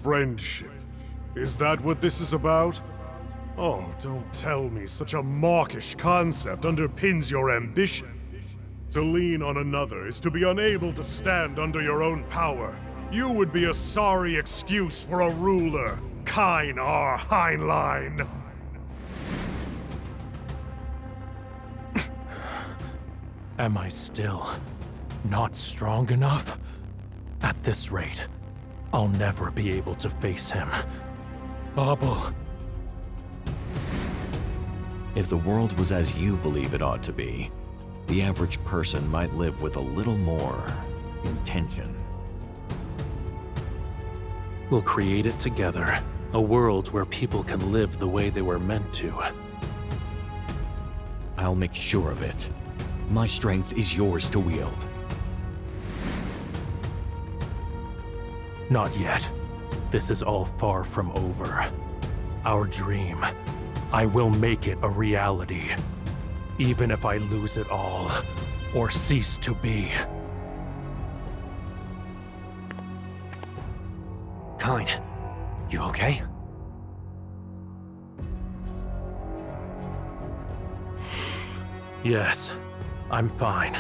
Friendship. Is that what this is about? Oh, don't tell me such a mawkish concept underpins your ambition. To lean on another is to be unable to stand under your own power. You would be a sorry excuse for a ruler, Kain R. Heinlein. Am I still not strong enough? At this rate, I'll never be able to face him. Bobble. If the world was as you believe it ought to be, the average person might live with a little more intention. We'll create it together, a world where people can live the way they were meant to. I'll make sure of it. My strength is yours to wield. Not yet. This is all far from over. Our dream. I will make it a reality. Even if I lose it all, or cease to be. Kain, you okay? Yes, I'm fine.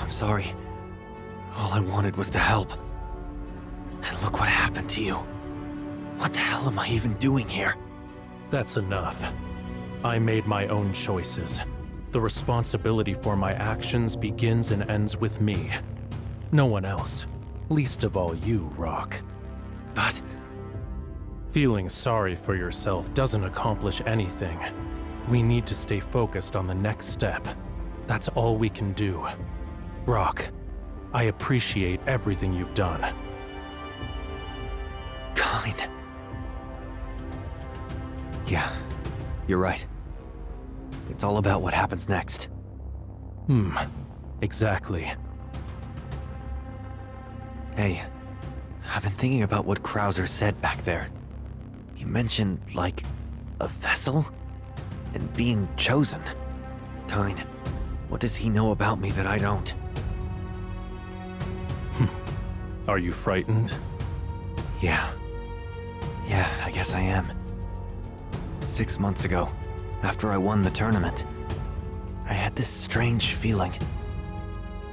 I'm sorry. All I wanted was to help. And look what happened to you. What the hell am I even doing here? That's enough. I made my own choices. The responsibility for my actions begins and ends with me. No one else. Least of all you, Rock. But... feeling sorry for yourself doesn't accomplish anything. We need to stay focused on the next step. That's all we can do. Rock, I appreciate everything you've done. Kain. Yeah, you're right. It's all about what happens next. Exactly. Hey, I've been thinking about what Krauser said back there. He mentioned, like, a vessel? And being chosen. Kain, what does he know about me that I don't? Are you frightened? Yeah, I guess I am. 6 months ago, after I won the tournament, I had this strange feeling.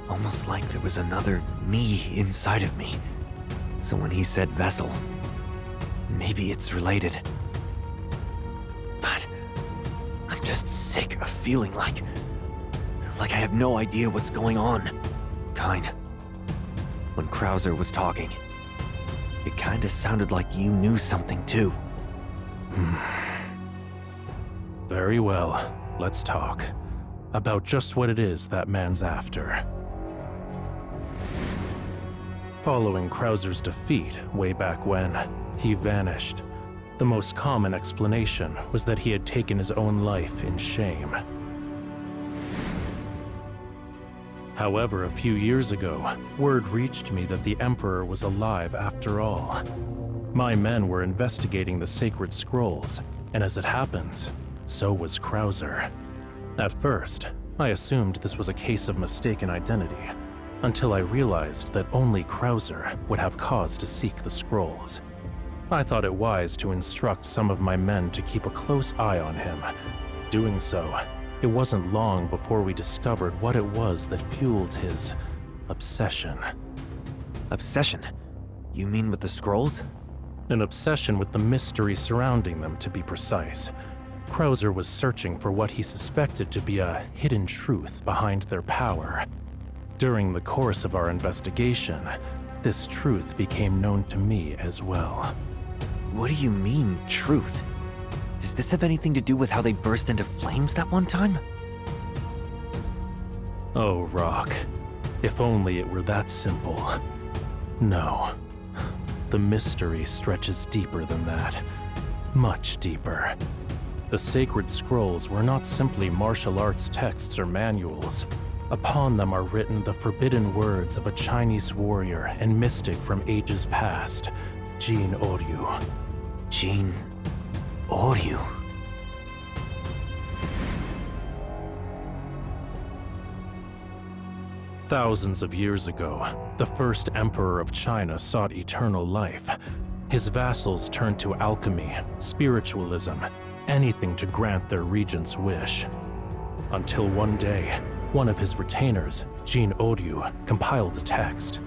Almost like there was another me inside of me. So when he said vessel, maybe it's related. But I'm just sick of feeling like I have no idea what's going on. Kyne, when Krauser was talking, it kinda sounded like you knew something too. Very well, let's talk about just what it is that man's after. Following Krauser's defeat way back when, he vanished. The most common explanation was that he had taken his own life in shame. However, a few years ago, word reached me that the Emperor was alive after all. My men were investigating the sacred scrolls, and as it happens, so was Krauser. At first, I assumed this was a case of mistaken identity, until I realized that only Krauser would have cause to seek the scrolls. I thought it wise to instruct some of my men to keep a close eye on him. Doing so, it wasn't long before we discovered what it was that fueled his obsession. Obsession? You mean with the scrolls? An obsession with the mystery surrounding them, to be precise. Krauser was searching for what he suspected to be a hidden truth behind their power. During the course of our investigation, this truth became known to me as well. What do you mean, truth? Does this have anything to do with how they burst into flames that one time? Oh, Rock. If only it were that simple. No. The mystery stretches deeper than that. Much deeper. The sacred scrolls were not simply martial arts texts or manuals. Upon them are written the forbidden words of a Chinese warrior and mystic from ages past, Jin Oryu. Jin Oryu? Thousands of years ago, the first emperor of China sought eternal life. His vassals turned to alchemy, spiritualism, anything to grant their regent's wish. Until one day, one of his retainers, Jin Oryu, compiled a text.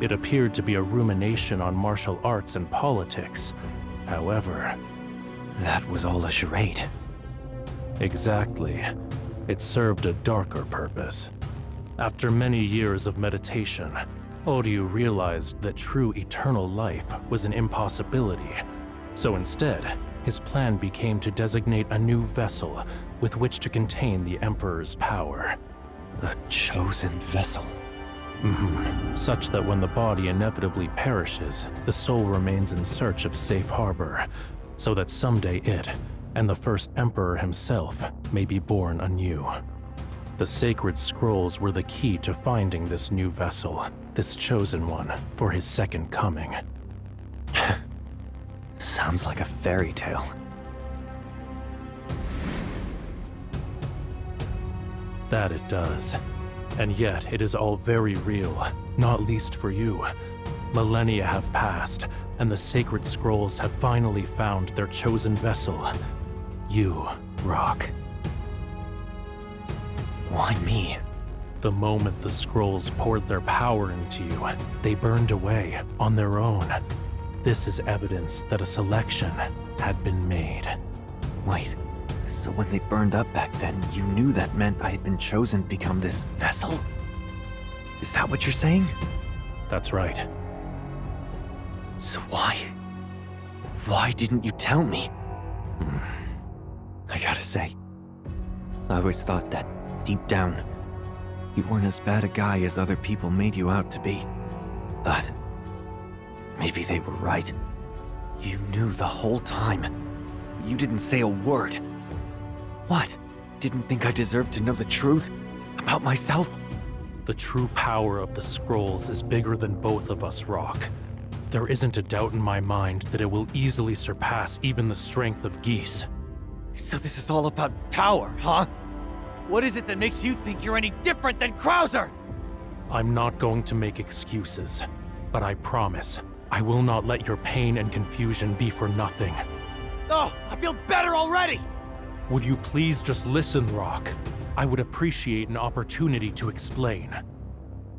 It appeared to be a rumination on martial arts and politics. However, that was all a charade. Exactly. It served a darker purpose. After many years of meditation, Oryu realized that true eternal life was an impossibility. So instead, his plan became to designate a new vessel with which to contain the Emperor's power. A chosen vessel? Such that when the body inevitably perishes, the soul remains in search of safe harbor, so that someday it, and the first Emperor himself, may be born anew. The sacred scrolls were the key to finding this new vessel, this chosen one, for his second coming. Sounds like a fairy tale. That it does. And yet, it is all very real, not least for you. Millennia have passed, and the sacred scrolls have finally found their chosen vessel. You, Rock. Why me? The moment the scrolls poured their power into you, they burned away on their own. This is evidence that a selection had been made. Wait, so when they burned up back then, you knew that meant I had been chosen to become this vessel? Is that what you're saying? That's right. So why didn't you tell me? I gotta say, I always thought that, deep down, you weren't as bad a guy as other people made you out to be. But maybe they were right. You knew the whole time, but you didn't say a word. What? Didn't think I deserved to know the truth about myself? The true power of the scrolls is bigger than both of us, Rock. There isn't a doubt in my mind that it will easily surpass even the strength of Geese. So this is all about power, huh? What is it that makes you think you're any different than Krauser? I'm not going to make excuses, but I promise, I will not let your pain and confusion be for nothing. Oh, I feel better already! Would you please just listen, Rock? I would appreciate an opportunity to explain.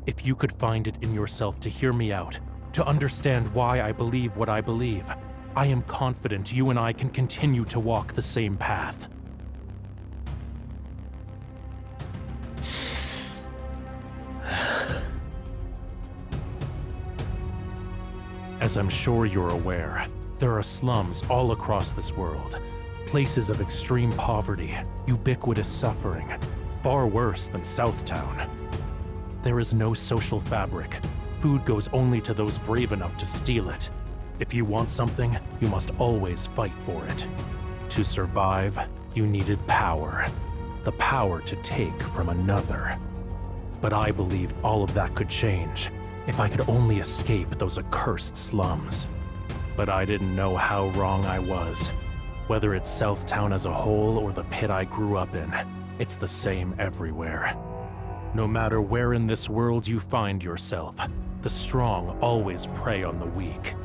If you could find it in yourself to hear me out, to understand why I believe what I believe, I am confident you and I can continue to walk the same path. As I'm sure you're aware, there are slums all across this world. Places of extreme poverty, ubiquitous suffering, far worse than Southtown. There is no social fabric. Food goes only to those brave enough to steal it. If you want something, you must always fight for it. To survive, you needed power. The power to take from another. But I believed all of that could change, if I could only escape those accursed slums. But I didn't know how wrong I was. Whether it's Southtown as a whole or the pit I grew up in, it's the same everywhere. No matter where in this world you find yourself, the strong always prey on the weak.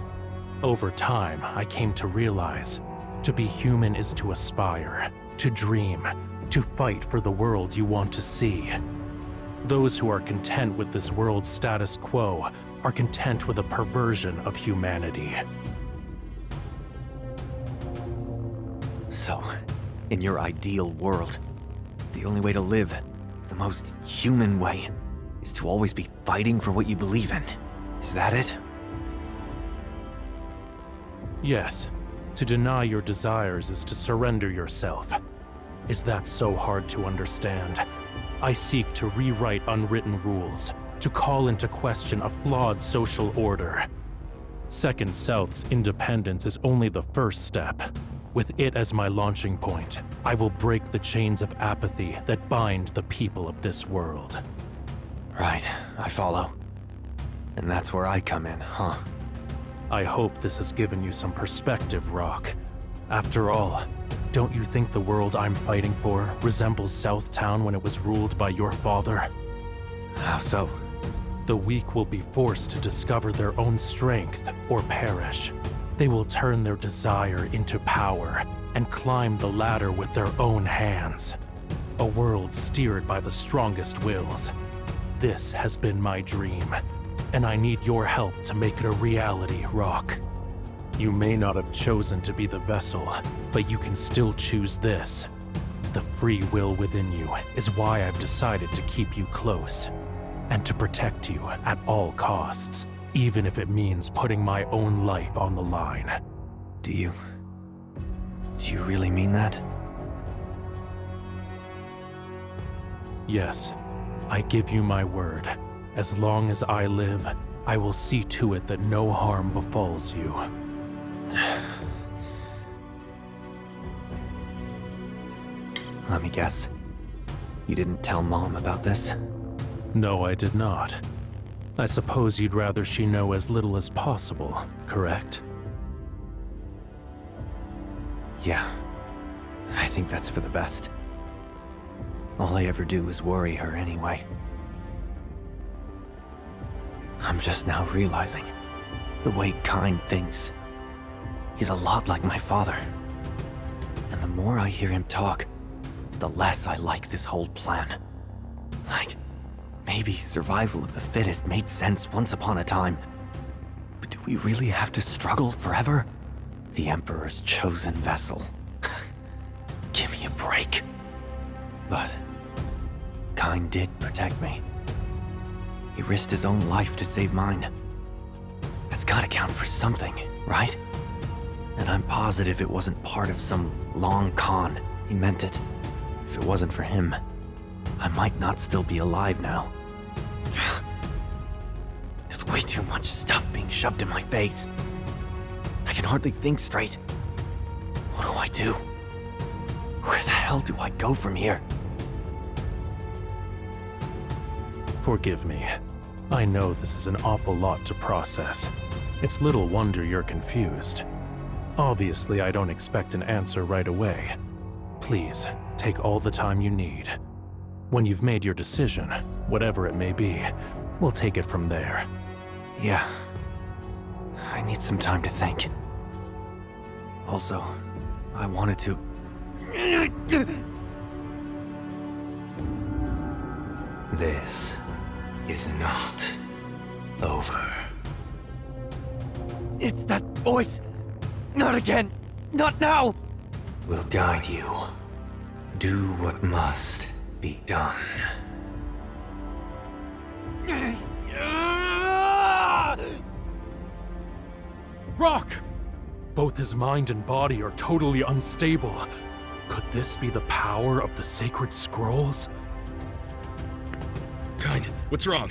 Over time, I came to realize, to be human is to aspire, to dream, to fight for the world you want to see. Those who are content with this world's status quo are content with a perversion of humanity. So, in your ideal world, the only way to live, the most human way, is to always be fighting for what you believe in. Is that it? Yes, to deny your desires is to surrender yourself. Is that so hard to understand? I seek to rewrite unwritten rules, to call into question a flawed social order. Second South's independence is only the first step. With it as my launching point, I will break the chains of apathy that bind the people of this world. Right, I follow. And that's where I come in, huh? I hope this has given you some perspective, Rock. After all, don't you think the world I'm fighting for resembles Southtown when it was ruled by your father? How so? The weak will be forced to discover their own strength or perish. They will turn their desire into power and climb the ladder with their own hands. A world steered by the strongest wills. This has been my dream, and I need your help to make it a reality, Rock. You may not have chosen to be the vessel, but you can still choose this. The free will within you is why I've decided to keep you close, and to protect you at all costs, even if it means putting my own life on the line. Do you really mean that? Yes, I give you my word. As long as I live, I will see to it that no harm befalls you. Let me guess. You didn't tell Mom about this? No, I did not. I suppose you'd rather she know as little as possible, correct? Yeah. I think that's for the best. All I ever do is worry her anyway. I'm just now realizing the way Kine thinks. He's a lot like my father. And the more I hear him talk, the less I like this whole plan. Like, maybe survival of the fittest made sense once upon a time. But do we really have to struggle forever? The Emperor's chosen vessel. Give me a break. But Kine did protect me. He risked his own life to save mine. That's gotta count for something, right? And I'm positive it wasn't part of some long con. He meant it. If it wasn't for him, I might not still be alive now. There's way too much stuff being shoved in my face. I can hardly think straight. What do I do? Where the hell do I go from here? Forgive me. I know this is an awful lot to process. It's little wonder you're confused. Obviously, I don't expect an answer right away. Please, take all the time you need. When you've made your decision, whatever it may be, we'll take it from there. Yeah. I I need some time to think. Also, I wanted to... This is not over. It's that voice! Not again! Not now! We'll guide you. Do what must be done. Rock! Both his mind and body are totally unstable. Could this be the power of the sacred scrolls? Kyne, what's wrong?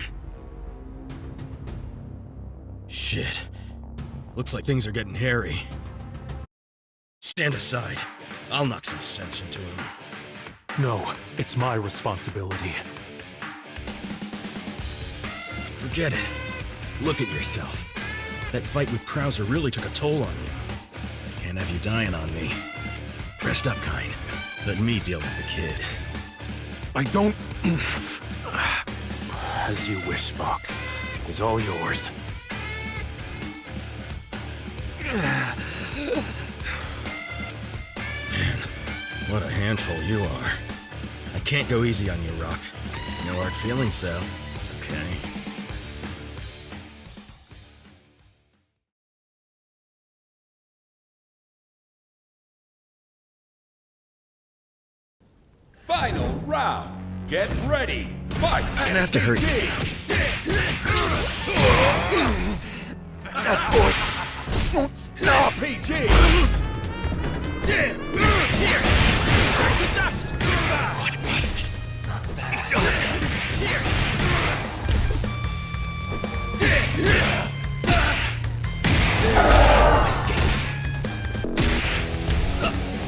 Shit. Looks like things are getting hairy. Stand aside. I'll knock some sense into him. No, it's my responsibility. Forget it. Look at yourself. That fight with Krauser really took a toll on you. Can't have you dying on me. Rest up, Kyne. Let me deal with the kid. I don't... As you wish, Fox. It's all yours. Man, what a handful you are. I can't go easy on you, Rock. No hard feelings, though. Okay? Final round. Get ready. Fight. I'm gonna have to hurt you. That voice won't stop. RPG. Here. Turn to dust. What must be done? Escape.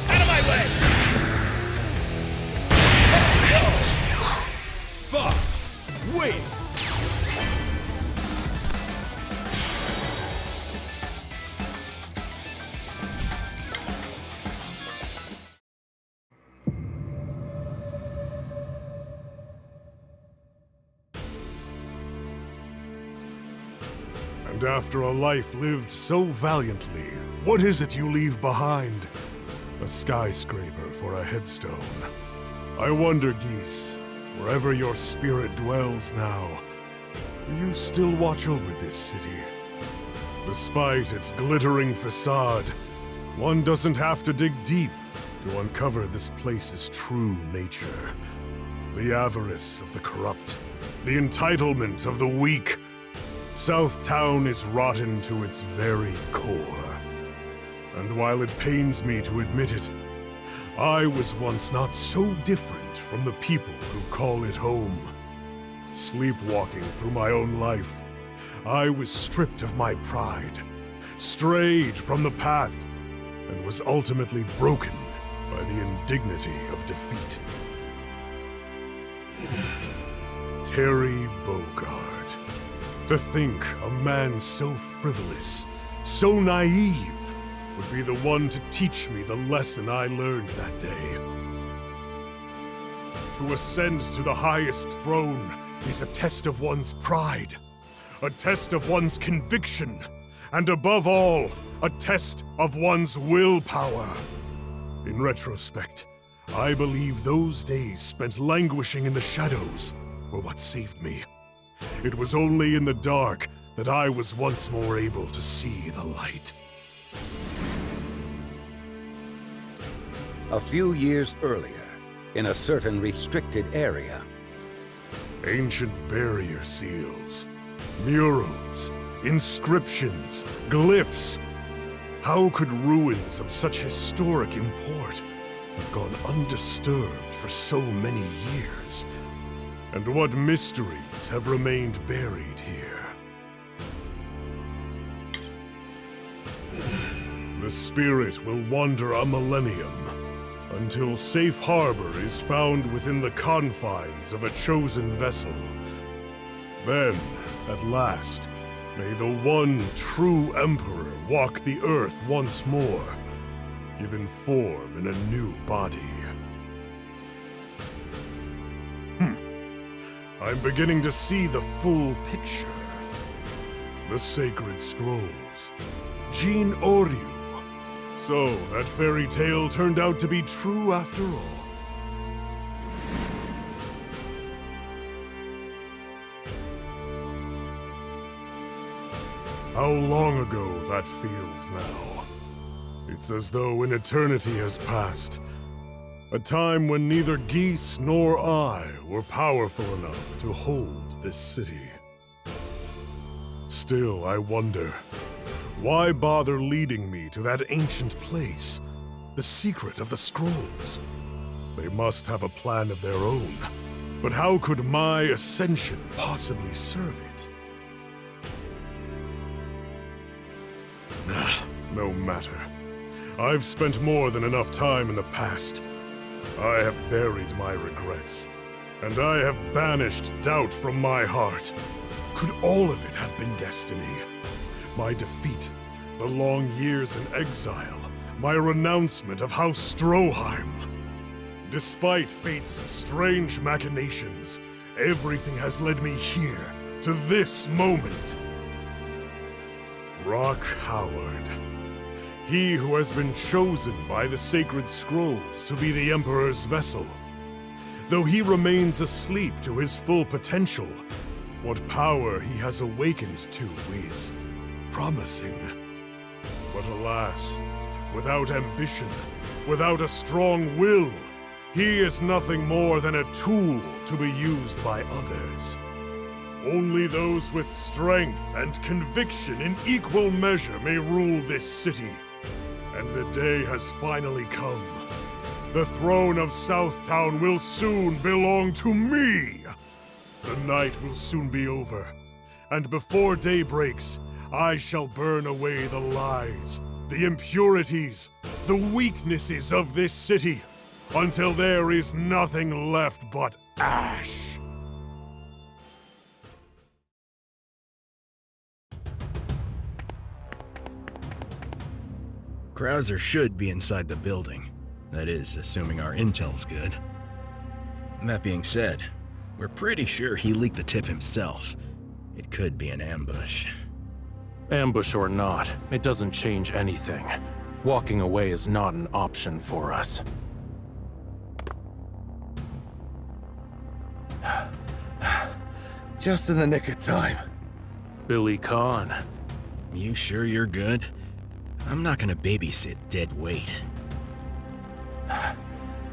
Out of my way. Fox wins. And after a life lived so valiantly, what is it you leave behind? A skyscraper for a headstone. I wonder, Geese, wherever your spirit dwells now, do you still watch over this city? Despite its glittering facade, one doesn't have to dig deep to uncover this place's true nature. The avarice of the corrupt, the entitlement of the weak. South Town is rotten to its very core. And while it pains me to admit it, I was once not so different from the people who call it home. Sleepwalking through my own life, I was stripped of my pride, strayed from the path, and was ultimately broken by the indignity of defeat. Terry Bogard. To think a man so frivolous, so naive, would be the one to teach me the lesson I learned that day. To ascend to the highest throne is a test of one's pride, a test of one's conviction, and above all, a test of one's willpower. In retrospect, I believe those days spent languishing in the shadows were what saved me. It was only in the dark that I was once more able to see the light. A few years earlier, in a certain restricted area. Ancient barrier seals, murals, inscriptions, glyphs. How could ruins of such historic import have gone undisturbed for so many years? And what mysteries have remained buried here? The spirit will wander a millennium, until safe harbor is found within the confines of a chosen vessel. Then, at last, may the one true Emperor walk the earth once more, given form in a new body. I'm beginning to see the full picture. the sacred scrolls. Jean Oryu. So, that fairy tale turned out to be true after all. How long ago that feels now. It's as though an eternity has passed. A time when neither Geese nor I were powerful enough to hold this city. Still, I wonder, why bother leading me to that ancient place? The secret of the scrolls. They must have a plan of their own. But how could my ascension possibly serve it? No matter. I've spent more than enough time in the past. I have buried my regrets, and I have banished doubt from my heart. Could all of it have been destiny? My defeat, the long years in exile, my renouncement of House Stroheim. Despite fate's strange machinations, everything has led me here, to this moment. Rock Howard. He who has been chosen by the sacred scrolls to be the Emperor's vessel. Though he remains asleep to his full potential, what power he has awakened to is promising. But alas, without ambition, without a strong will, he is nothing more than a tool to be used by others. Only those with strength and conviction in equal measure may rule this city. And the day has finally come. The throne of Southtown will soon belong to me! The night will soon be over, and before day breaks, I shall burn away the lies, the impurities, the weaknesses of this city, until there is nothing left but ash. Krauser should be inside the building. That is, assuming our intel's good. That being said, we're pretty sure he leaked the tip himself. It could be an ambush. Ambush or not, it doesn't change anything. Walking away is not an option for us. Just in the nick of time. Billy Kahn. You sure you're good? I'm not gonna babysit dead weight.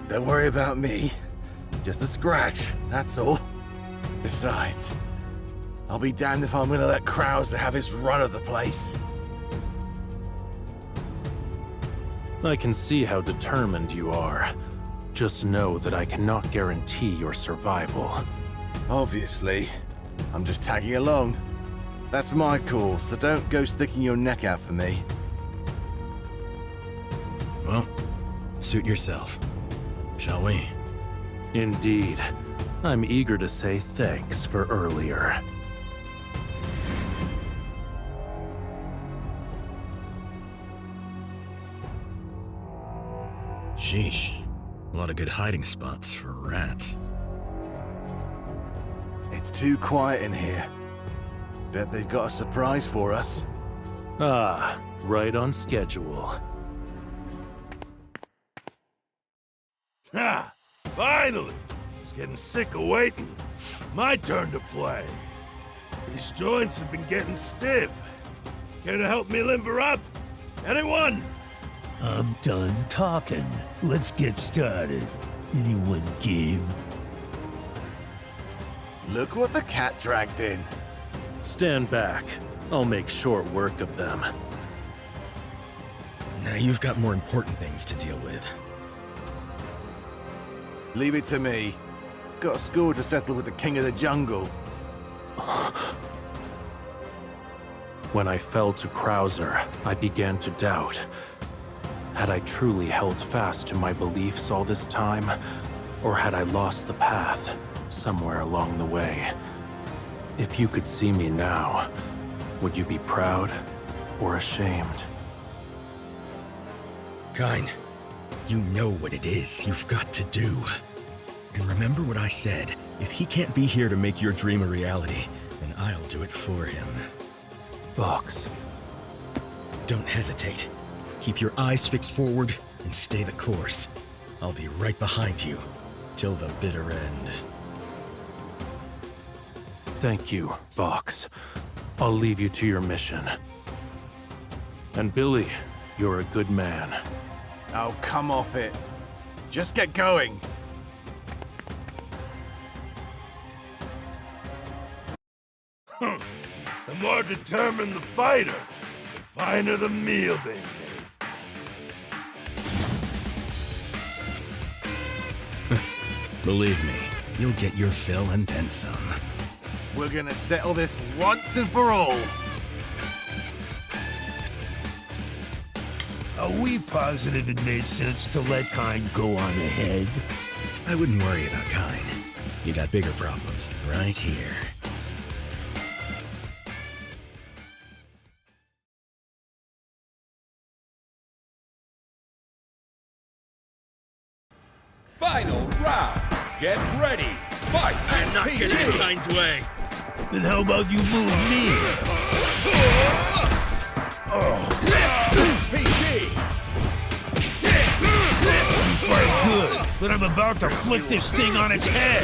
Don't worry about me. Just a scratch, that's all. Besides, I'll be damned if I'm gonna let Krauser have his run of the place. I can see how determined you are. Just know that I cannot guarantee your survival. Obviously. I'm just tagging along. That's my call, so don't go sticking your neck out for me. Well, suit yourself. Shall we? Indeed. I'm eager to say thanks for earlier. Sheesh. A lot of good hiding spots for rats. It's too quiet in here. Bet they've got a surprise for us. Ah, right on schedule. Ha! Finally! I was getting sick of waiting. My turn to play. These joints have been getting stiff. Care to help me limber up? Anyone? I'm done talking. Let's get started. Anyone game? Look what the cat dragged in. Stand back. I'll make short work of them. Now you've got more important things to deal with. Leave it to me. Got a score to settle with the king of the jungle. When I fell to Krauser, I began to doubt. Had I truly held fast to my beliefs all this time, or had I lost the path somewhere along the way? If you could see me now, would you be proud or ashamed? Kyne, you know what it is you've got to do. And remember what I said. If he can't be here to make your dream a reality, then I'll do it for him. Fox. Don't hesitate. Keep your eyes fixed forward and stay the course. I'll be right behind you till the bitter end. Thank you, Fox. I'll leave you to your mission. And Billy, you're a good man. Oh, come off it. Just get going. The more determined the fighter, the finer the meal they make. Believe me, you'll get your fill and then some. We're gonna settle this once and for all. Are we positive it made sense to let Kine go on ahead? I wouldn't worry about Kine. You got bigger problems right here. Final round. Get ready. Fight. I'm not PG. getting in Kine's way. Then how about you move me? PG. You fight good, but I'm about to flick this thing on its head.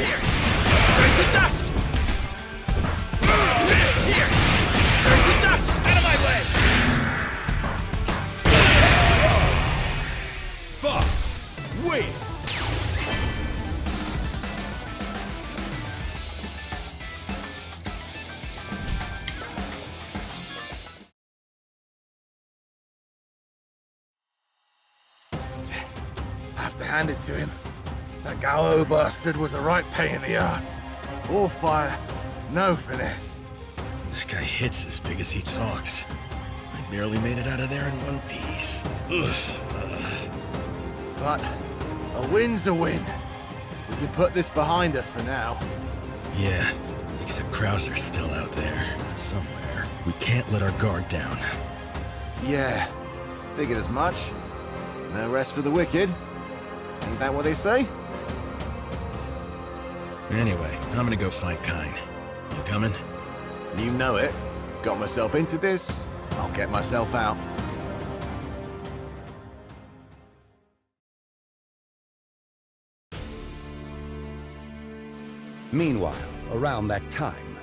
Turn to dust! Here! Turn to dust! Out of my way! Fox wins. Have to hand it to him. That Gallo bastard was a right pain in the ass. All fire, no finesse. That guy hits as big as he talks. I barely made it out of there in one piece. But a win's a win. We can put this behind us for now. Yeah, except Krauser's still out there, somewhere. We can't let our guard down. Yeah, figured as much. No rest for the wicked. Ain't that what they say? Anyway, I'm gonna go fight Kine. You coming? You know it. Got myself into this, I'll get myself out. Meanwhile, around that time,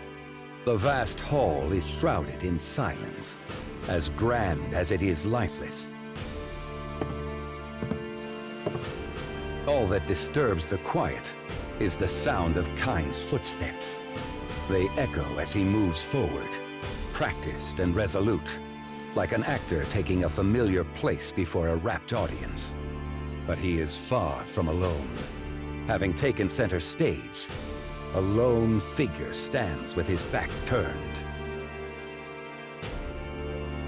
the vast hall is shrouded in silence, as grand as it is lifeless. All that disturbs the quiet is the sound of Kine's footsteps. They echo as he moves forward, practiced and resolute, like an actor taking a familiar place before a rapt audience. But he is far from alone. Having taken center stage, a lone figure stands with his back turned.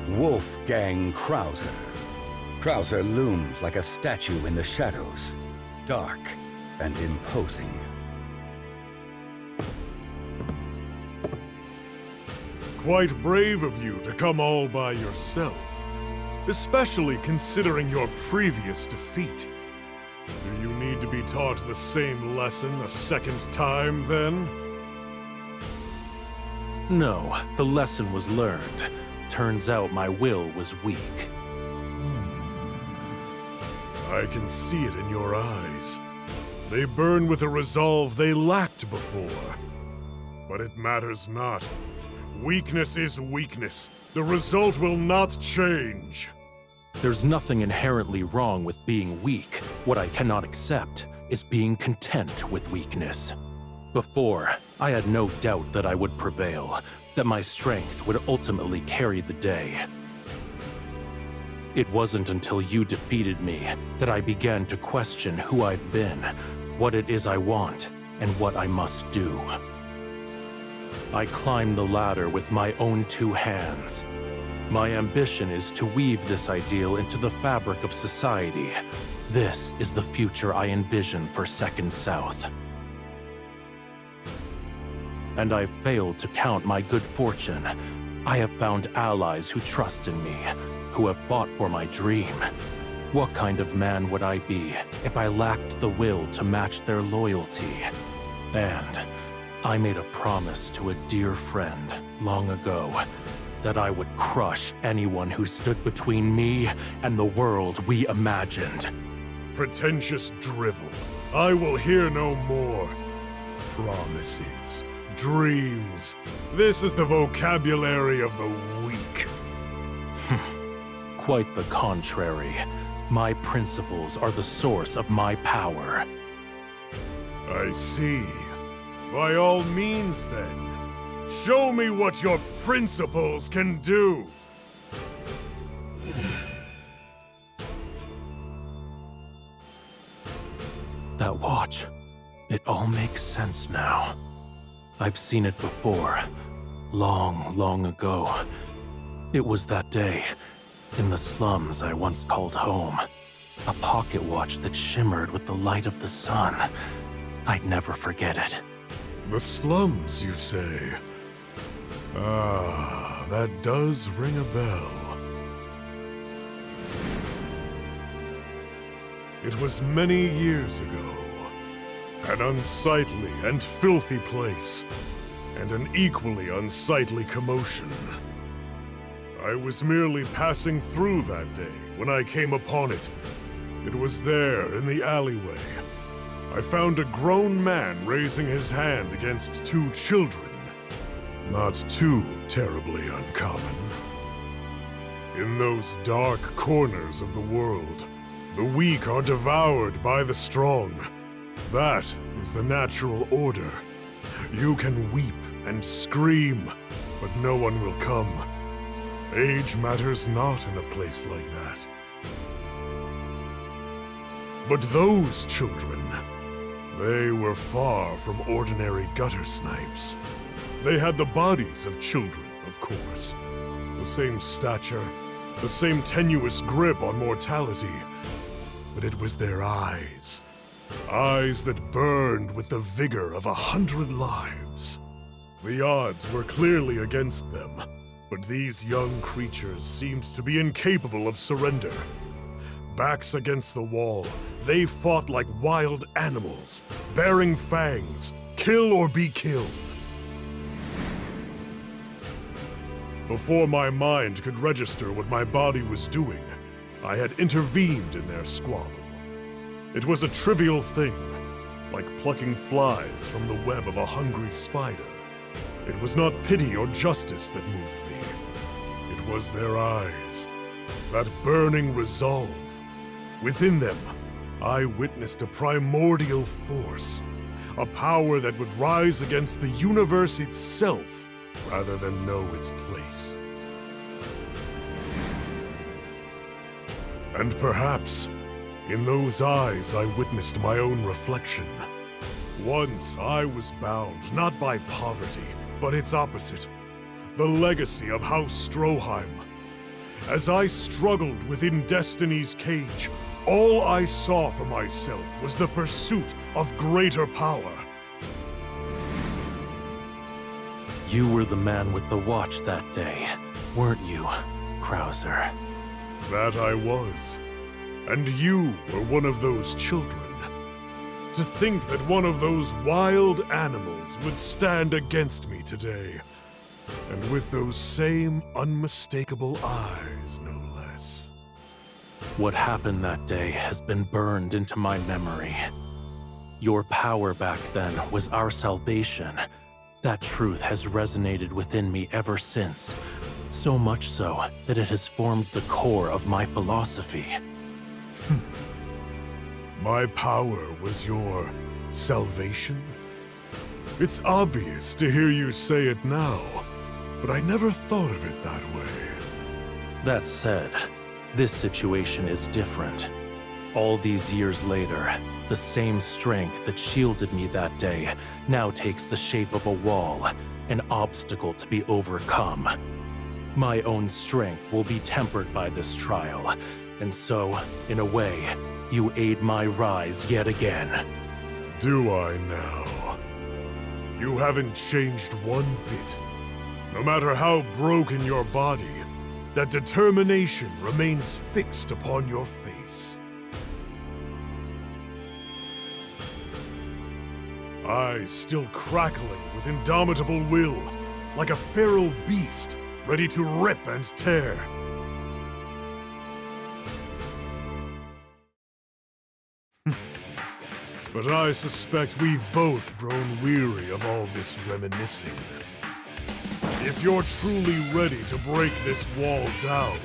Wolfgang Krauser. Krauser looms like a statue in the shadows, dark and imposing. Quite brave of you to come all by yourself, especially considering your previous defeat. Do you need to be taught the same lesson a second time, then? No, the lesson was learned. Turns out my will was weak. I can see it in your eyes. They burn with a resolve they lacked before. But it matters not. Weakness is weakness. The result will not change. There's nothing inherently wrong with being weak. What I cannot accept is being content with weakness. Before, I had no doubt that I would prevail, that my strength would ultimately carry the day. It wasn't until you defeated me that I began to question who I've been, what it is I want, and what I must do. I climbed the ladder with my own two hands. My ambition is to weave this ideal into the fabric of society. This is the future I envision for Second South. And I've failed to count my good fortune. I have found allies who trust in me, who have fought for my dream. What kind of man would I be if I lacked the will to match their loyalty? And I made a promise to a dear friend long ago that I would crush anyone who stood between me and the world we imagined. Pretentious drivel. I will hear no more. Promises, dreams. This is the vocabulary of the weak. Quite the contrary. My principles are the source of my power. I see. By all means, then, show me what your principles can do. That watch. It all makes sense now. I've seen it before. Long, long ago. It was that day, in the slums I once called home. A pocket watch that shimmered with the light of the sun. I'd never forget it. The slums, you say? Ah, that does ring a bell. It was many years ago. An unsightly and filthy place, and an equally unsightly commotion. I was merely passing through that day when I came upon it. It was there in the alleyway. I found a grown man raising his hand against two children. Not too terribly uncommon. In those dark corners of the world, the weak are devoured by the strong. That is the natural order. You can weep and scream, but no one will come. Age matters not in a place like that. But those children, they were far from ordinary gutter snipes. They had the bodies of children, of course. The same stature, the same tenuous grip on mortality. But it was their eyes. Eyes that burned with the vigor of 100 lives. The odds were clearly against them, but these young creatures seemed to be incapable of surrender. Backs against the wall, they fought like wild animals, bearing fangs, kill or be killed. Before my mind could register what my body was doing, I had intervened in their squabble. It was a trivial thing, like plucking flies from the web of a hungry spider. It was not pity or justice that moved me. It was their eyes, that burning resolve. Within them, I witnessed a primordial force, a power that would rise against the universe itself rather than know its place. And perhaps, in those eyes I witnessed my own reflection. Once I was bound not by poverty, but its opposite, the legacy of House Stroheim. As I struggled within Destiny's cage, all I saw for myself was the pursuit of greater power. You were the man with the watch that day, weren't you, Krauser? That I was. And you were one of those children. To think that one of those wild animals would stand against me today. And with those same unmistakable eyes, no less. What happened that day has been burned into my memory. Your power back then was our salvation. That truth has resonated within me ever since. So much so that it has formed the core of my philosophy. My power was your salvation? It's obvious to hear you say it now, but I never thought of it that way. That said, this situation is different. All these years later, the same strength that shielded me that day now takes the shape of a wall, an obstacle to be overcome. My own strength will be tempered by this trial, and so, in a way, you aid my rise yet again. Do I now? You haven't changed one bit. No matter how broken your body, that determination remains fixed upon your face. Eyes still crackling with indomitable will, like a feral beast, ready to rip and tear. But I suspect we've both grown weary of all this reminiscing. If you're truly ready to break this wall down,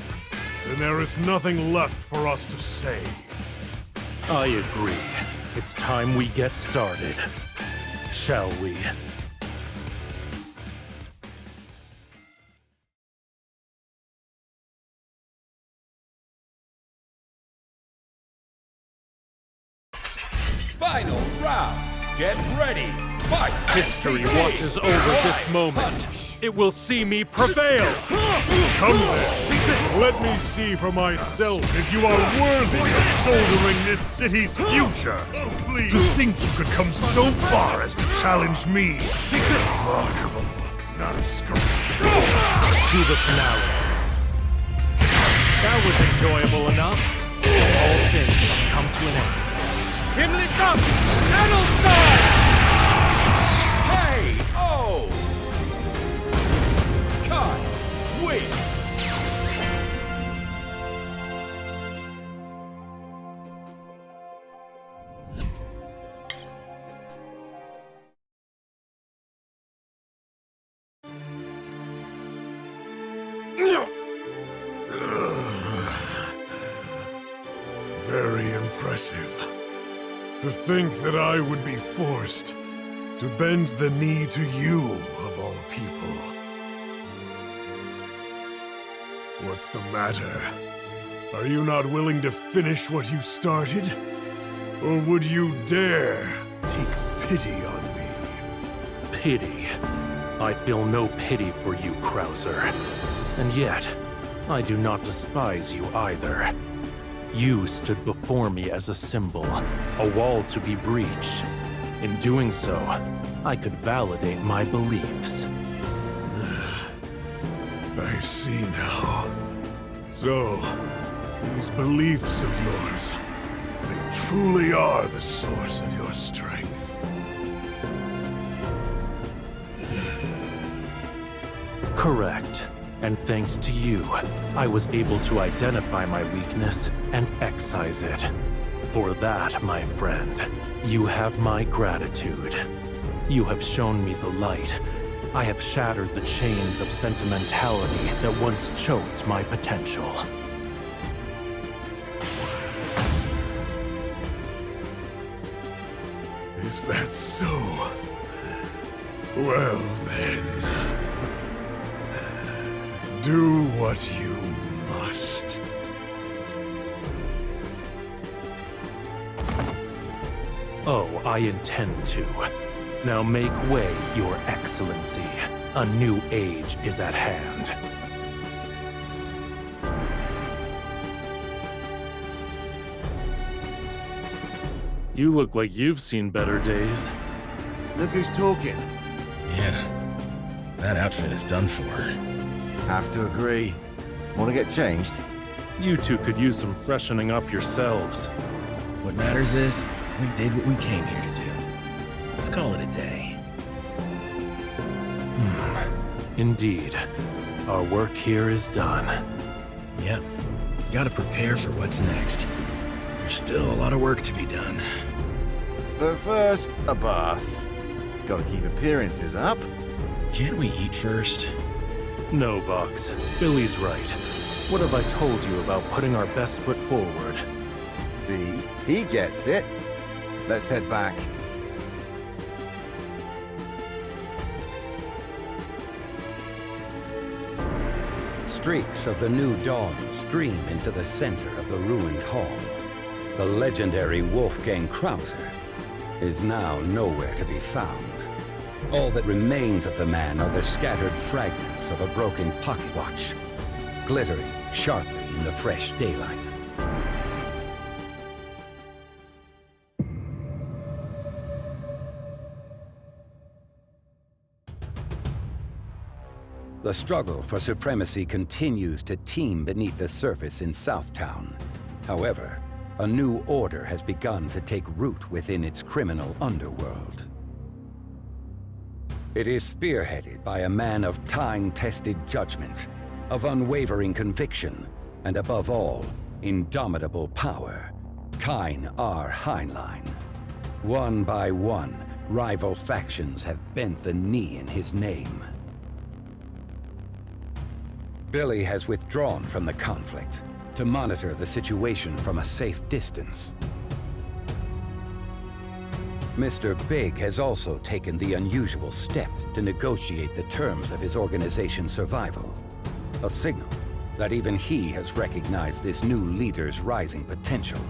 then there is nothing left for us to say. I agree. It's time we get started. Shall we? Final round. Get ready. Fight. History watches over this moment. It will see me prevail. Come then. Let me see for myself if you are worthy of shouldering this city's future. To think you could come so far as to challenge me. Remarkable, numbskull. To the finale. That was enjoyable enough. All things must come to an end. Himmlisch up! Battlestar! K.O. Kai wins. Very impressive. To think that I would be forced to bend the knee to you, of all people. What's the matter? Are you not willing to finish what you started? Or would you dare take pity on me? Pity? I feel no pity for you, Krauser. And yet, I do not despise you either. You stood before me as a symbol, a wall to be breached. In doing so, I could validate my beliefs. I see now. So, these beliefs of yours, they truly are the source of your strength. Correct. And thanks to you, I was able to identify my weakness and excise it. For that, my friend, you have my gratitude. You have shown me the light. I have shattered the chains of sentimentality that once choked my potential. Is that so? Well then... do what you must. Oh, I intend to. Now make way, Your Excellency. A new age is at hand. You look like you've seen better days. Look who's talking. Yeah, that outfit is done for. Have to agree. Want to get changed? You two could use some freshening up yourselves. What matters is, we did what we came here to do. Let's call it a day. Indeed. Our work here is done. Yep. Gotta prepare for what's next. There's still a lot of work to be done. But first, a bath. Gotta keep appearances up. Can't we eat first? No, Vox. Billy's right. What have I told you about putting our best foot forward? See? He gets it. Let's head back. Streaks of the new dawn stream into the center of the ruined hall. The legendary Wolfgang Krauser is now nowhere to be found. All that remains of the man are the scattered fragments of a broken pocket watch, glittering sharply in the fresh daylight. The struggle for supremacy continues to teem beneath the surface in Southtown. However, a new order has begun to take root within its criminal underworld. It is spearheaded by a man of time-tested judgment, of unwavering conviction, and above all, indomitable power, Kine R. Heinlein. One by one, rival factions have bent the knee in his name. Billy has withdrawn from the conflict to monitor the situation from a safe distance. Mr. Big has also taken the unusual step to negotiate the terms of his organization's survival. A signal that even he has recognized this new leader's rising potential.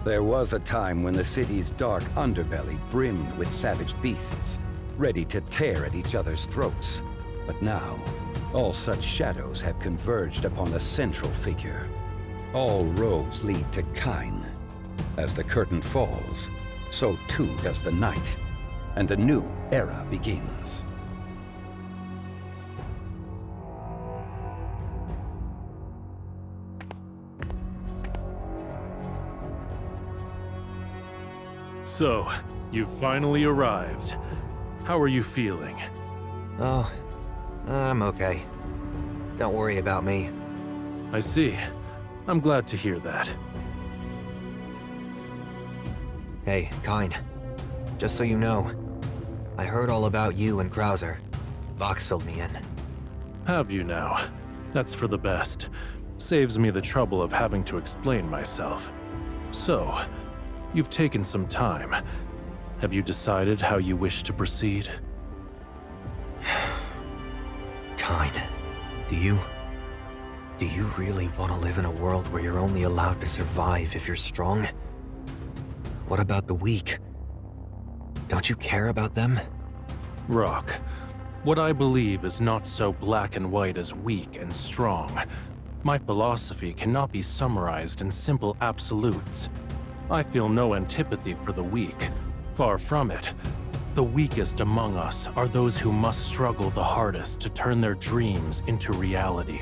There was a time when the city's dark underbelly brimmed with savage beasts, ready to tear at each other's throats. But now, all such shadows have converged upon a central figure. All roads lead to Kine. As the curtain falls, so too does the night, and a new era begins. So, you've finally arrived. How are you feeling? Oh, I'm okay. Don't worry about me. I see. I'm glad to hear that. Hey, Kine. Just so you know, I heard all about you and Krauser. Vox filled me in. Have you now? That's for the best. Saves me the trouble of having to explain myself. So, you've taken some time. Have you decided how you wish to proceed? Kine, do you really want to live in a world where you're only allowed to survive if you're strong? What about the weak? Don't you care about them? Rock, what I believe is not so black and white as weak and strong. My philosophy cannot be summarized in simple absolutes. I feel no antipathy for the weak. Far from it. The weakest among us are those who must struggle the hardest to turn their dreams into reality.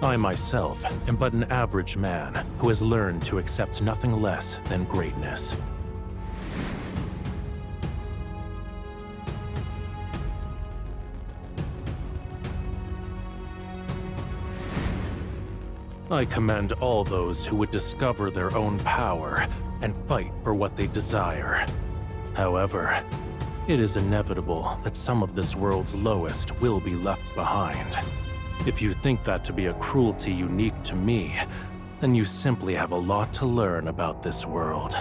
I myself am but an average man who has learned to accept nothing less than greatness. I commend all those who would discover their own power and fight for what they desire. However, it is inevitable that some of this world's lowest will be left behind. If you think that to be a cruelty unique to me, then you simply have a lot to learn about this world.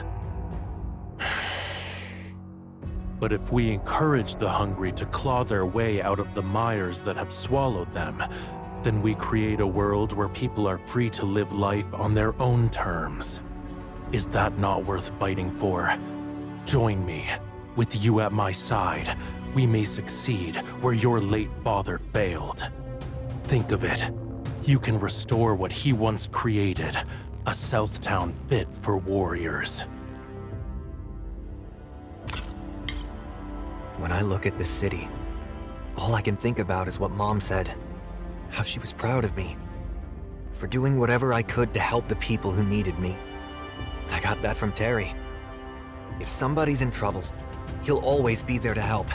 But if we encourage the hungry to claw their way out of the mires that have swallowed them, then we create a world where people are free to live life on their own terms. Is that not worth fighting for? Join me. With you at my side, we may succeed where your late father failed. Think of it. You can restore what he once created, a Southtown fit for warriors. When I look at this city, all I can think about is what Mom said. How she was proud of me. For doing whatever I could to help the people who needed me. I got that from Terry. If somebody's in trouble, he'll always be there to help.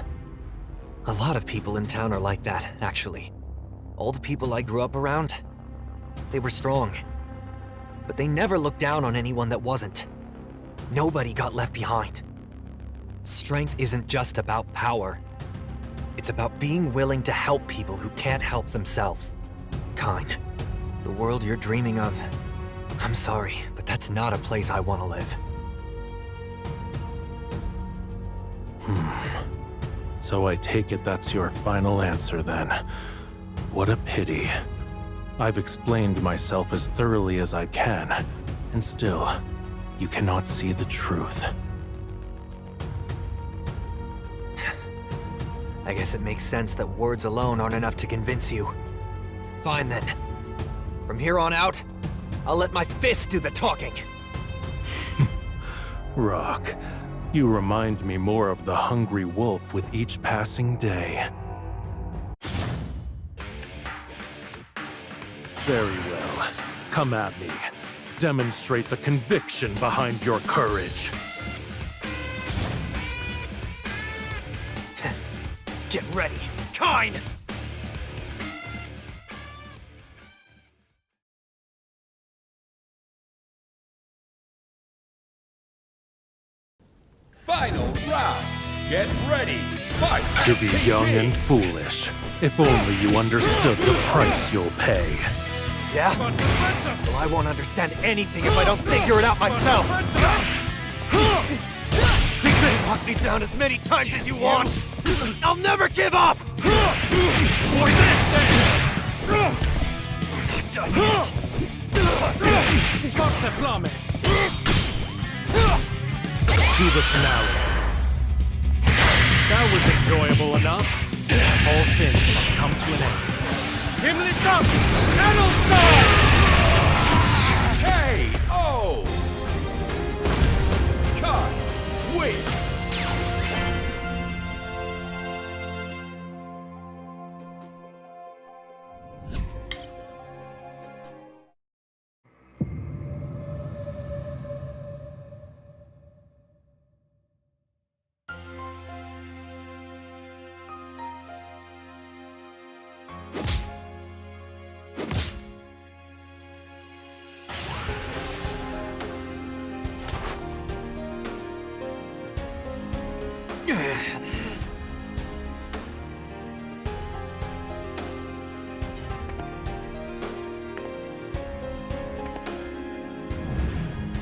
A lot of people in town are like that, actually. All the people I grew up around, they were strong. But they never looked down on anyone that wasn't. Nobody got left behind. Strength isn't just about power. It's about being willing to help people who can't help themselves. Kine, the world you're dreaming of, I'm sorry, but that's not a place I want to live. So I take it that's your final answer then. What a pity. I've explained myself as thoroughly as I can, and still, you cannot see the truth. I guess it makes sense that words alone aren't enough to convince you. Fine then. From here on out, I'll let my fist do the talking. Rock, you remind me more of the hungry wolf with each passing day. Very well. Come at me. Demonstrate the conviction behind your courage. Get ready, Kine! Final round. Get ready. Fight. To be young and foolish. If only you understood the price you'll pay. Yeah? Well, I won't understand anything if I don't figure it out myself. Knock me down as many times as you want. I'll never give up. For this then. Not done yet. Forza Flamme! To the finale. That was enjoyable enough. All things must come to an end. Himmlisch Kampf! K.O. Cut. Wait.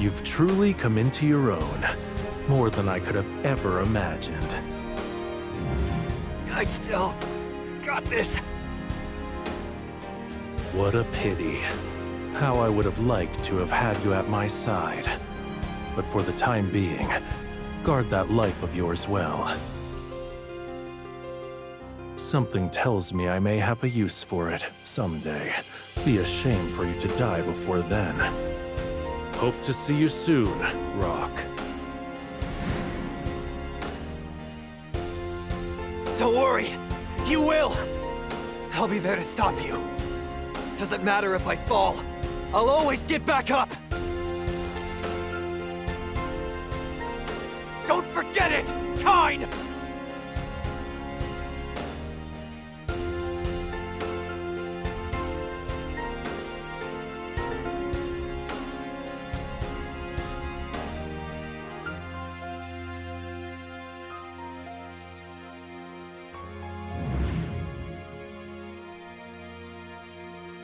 You've truly come into your own. More than I could have ever imagined. I still got this. What a pity. How I would have liked to have had you at my side. But for the time being, guard that life of yours well. Something tells me I may have a use for it someday. Be a shame for you to die before then. Hope to see you soon, Rock. Don't worry, you will! I'll be there to stop you. Doesn't matter if I fall, I'll always get back up! Don't forget it, Kine!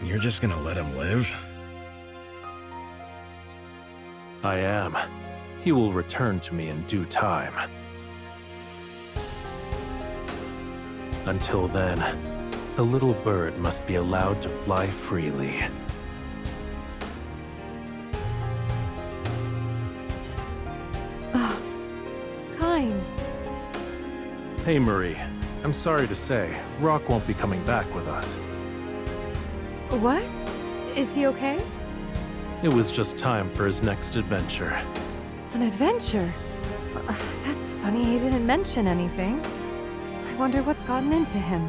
You're just gonna let him live? I am. He will return to me in due time. Until then, the little bird must be allowed to fly freely. Kine. Hey, Marie. I'm sorry to say, Rock won't be coming back with us. What? Is he okay? It was just time for his next adventure. An adventure? That's funny, he didn't mention anything. I wonder what's gotten into him.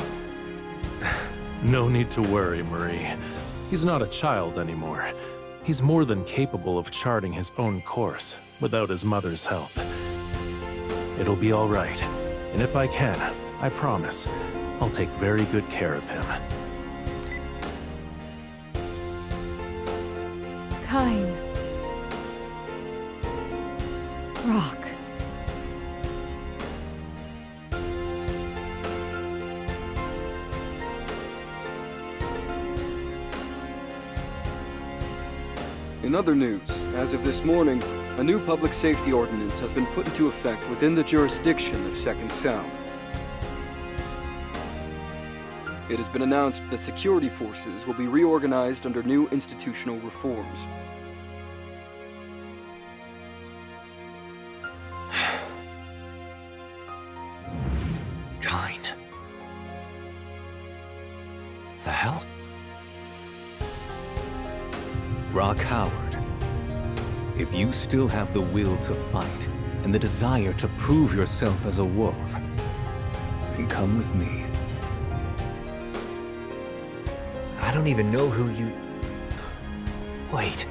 No need to worry, Marie. He's not a child anymore. He's more than capable of charting his own course without his mother's help. It'll be all right. And if I can, I promise, I'll take very good care of him. Kine. Rock. In other news, as of this morning, a new public safety ordinance has been put into effect within the jurisdiction of Second South. It has been announced that security forces will be reorganized under new institutional reforms. Kine. The hell? Rock Howard, if you still have the will to fight and the desire to prove yourself as a wolf, then come with me. I don't even know who you... Wait.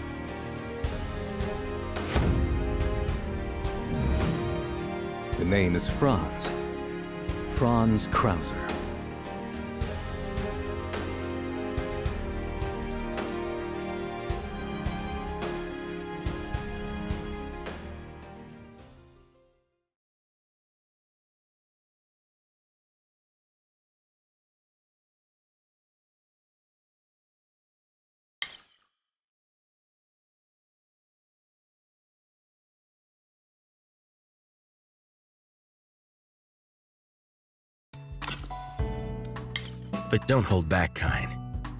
The name is Franz. Franz Krauser. But don't hold back, Kine.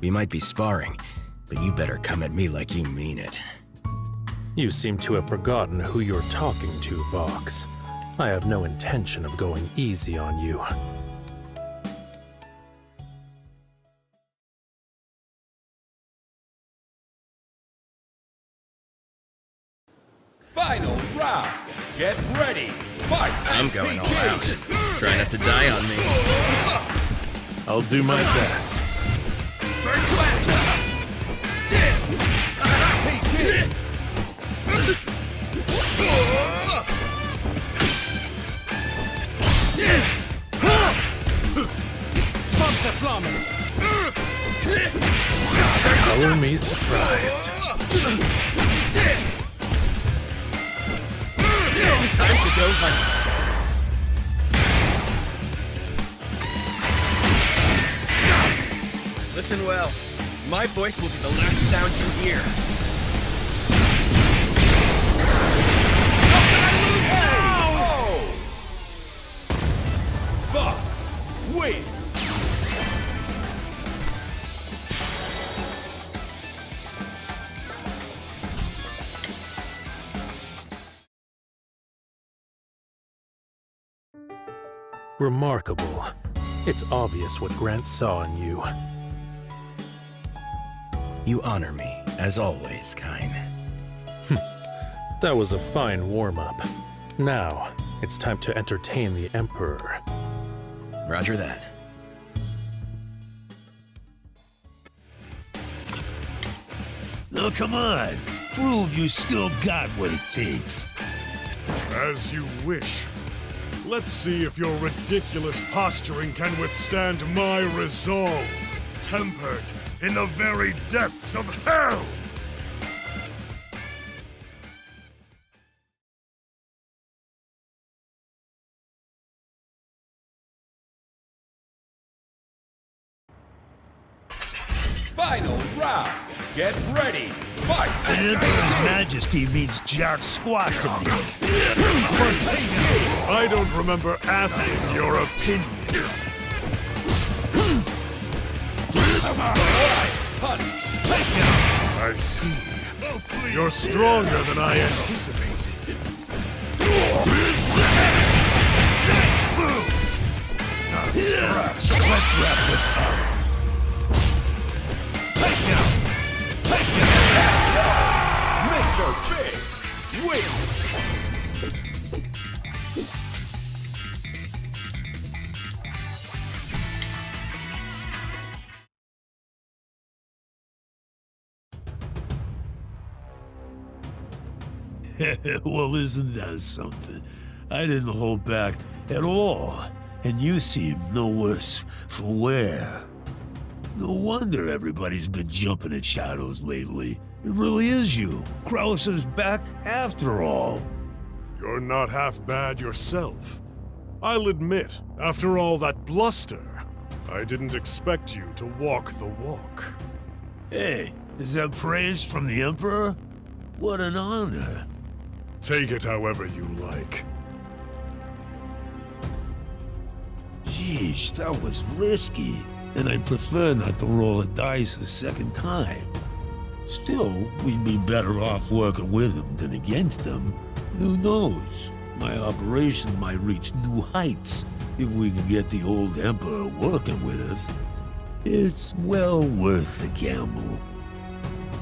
We might be sparring, but you better come at me like you mean it. You seem to have forgotten who you're talking to, Vox. I have no intention of going easy on you. Final round. Get ready. Fight. I'm going all out. Try not to die on me. I'll do my best. Color me surprised. Time to go hunt. Listen well. My voice will be the last sound you hear. Oh! Fox wins. Remarkable. It's obvious what Grant saw in you. You honor me, as always, Kine. That was a fine warm-up. Now, it's time to entertain the Emperor. Roger that. Now come on, prove you still got what it takes. As you wish. Let's see if your ridiculous posturing can withstand my resolve, tempered in the very depths of hell! Final round. Get ready. Fight. The Emperor's Majesty means jack squat to me. I don't remember asking your opinion. Punch. I see. You're stronger than I anticipated. Not scratch. Let's wrap this up. Mr. Big wins. Well, isn't that something? I didn't hold back at all, and you seem no worse for wear. No wonder everybody's been jumping at Shadows lately. It really is you. Krauser's back after all. You're not half bad yourself. I'll admit, after all that bluster, I didn't expect you to walk the walk. Hey, is that praise from the Emperor? What an honor. Take it however you like. Jeez, that was risky, and I'd prefer not to roll the dice a second time. Still, we'd be better off working with him than against him. Who knows? My operation might reach new heights if we can get the old Emperor working with us. It's well worth the gamble.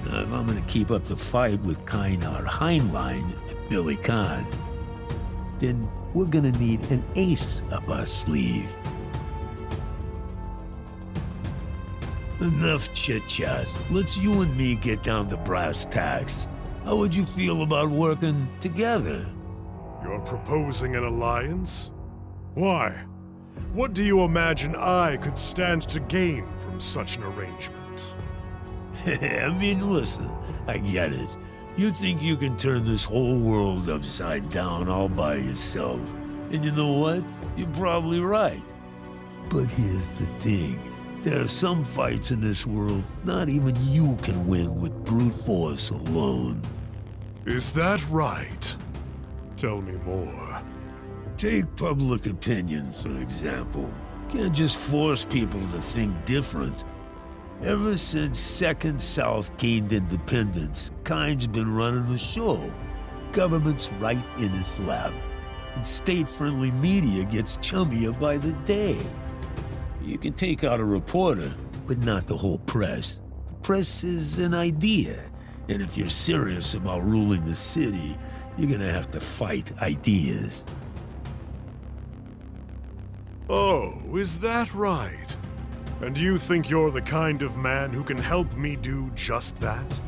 Now, if I'm gonna keep up the fight with Keinar Heinlein and Billy Khan, then we're gonna need an ace up our sleeve. Enough chit-chat. Let's you and me get down to brass tacks. How would you feel about working together? You're proposing an alliance? Why? What do you imagine I could stand to gain from such an arrangement? I mean, listen, I get it. You think you can turn this whole world upside down all by yourself. And you know what? You're probably right. But here's the thing. There are some fights in this world not even you can win with brute force alone. Is that right? Tell me more. Take public opinion, for example. Can't just force people to think different. Ever since Second South gained independence, Kind's been running the show. Government's right in its lap. And state-friendly media gets chummier by the day. You can take out a reporter, but not the whole press. Press is an idea, and if you're serious about ruling the city, you're gonna have to fight ideas. Oh, is that right? And you think you're the kind of man who can help me do just that?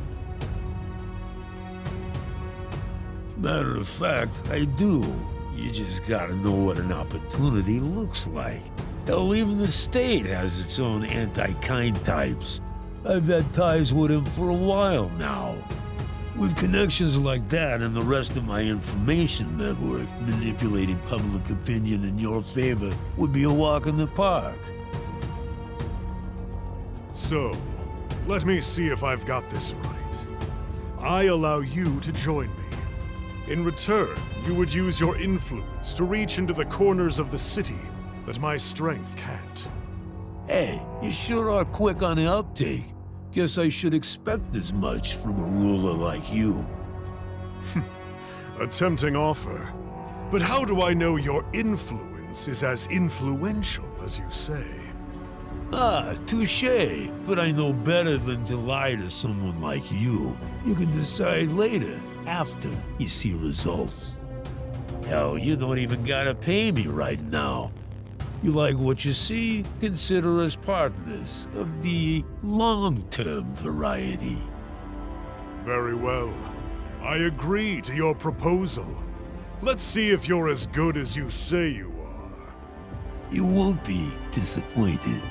Matter of fact, I do. You just gotta know what an opportunity looks like. Hell, even the state has its own anti-kind types. I've had ties with him for a while now. With connections like that and the rest of my information network, manipulating public opinion in your favor would be a walk in the park. So, let me see if I've got this right. I allow you to join me. In return, you would use your influence to reach into the corners of the city that my strength can't. Hey, you sure are quick on the uptake. Guess I should expect as much from a ruler like you. A tempting offer. But how do I know your influence is as influential as you say? Ah, touché. But I know better than to lie to someone like you. You can decide later, after you see results. Hell, you don't even gotta pay me right now. You like what you see? Consider us partners of the long-term variety. Very well. I agree to your proposal. Let's see if you're as good as you say you are. You won't be disappointed.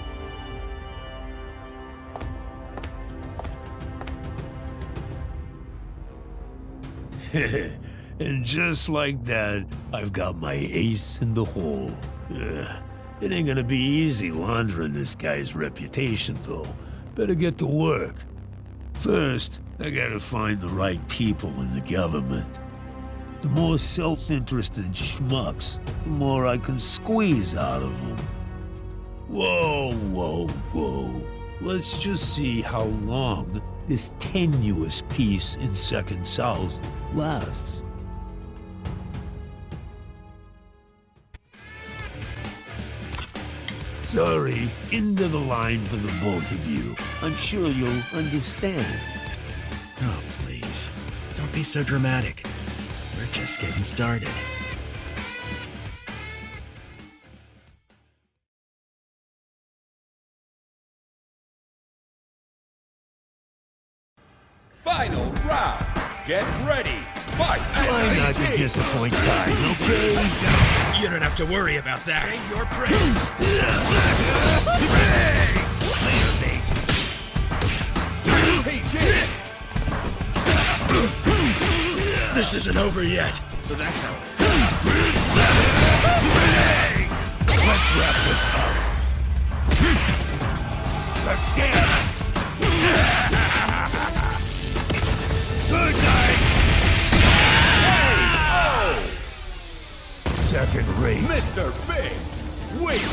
And just like that, I've got my ace in the hole. It ain't gonna be easy laundering this guy's reputation, though. Better get to work. First, I gotta find the right people in the government. The more self-interested schmucks, the more I can squeeze out of them. Whoa, whoa, whoa. Let's just see how long this tenuous peace in Second South lasts. Sorry, into the line for the both of you. I'm sure you'll understand. Oh, please. Don't be so dramatic. We're just getting started. Final round. Get ready. Fight. Try not to disappoint Kind, okay? You don't have to worry about that. Say your prayers. This isn't over yet, so that's how it is. Let's wrap this up. Let's dance. Good night. Second rate. Mr. Big, wait.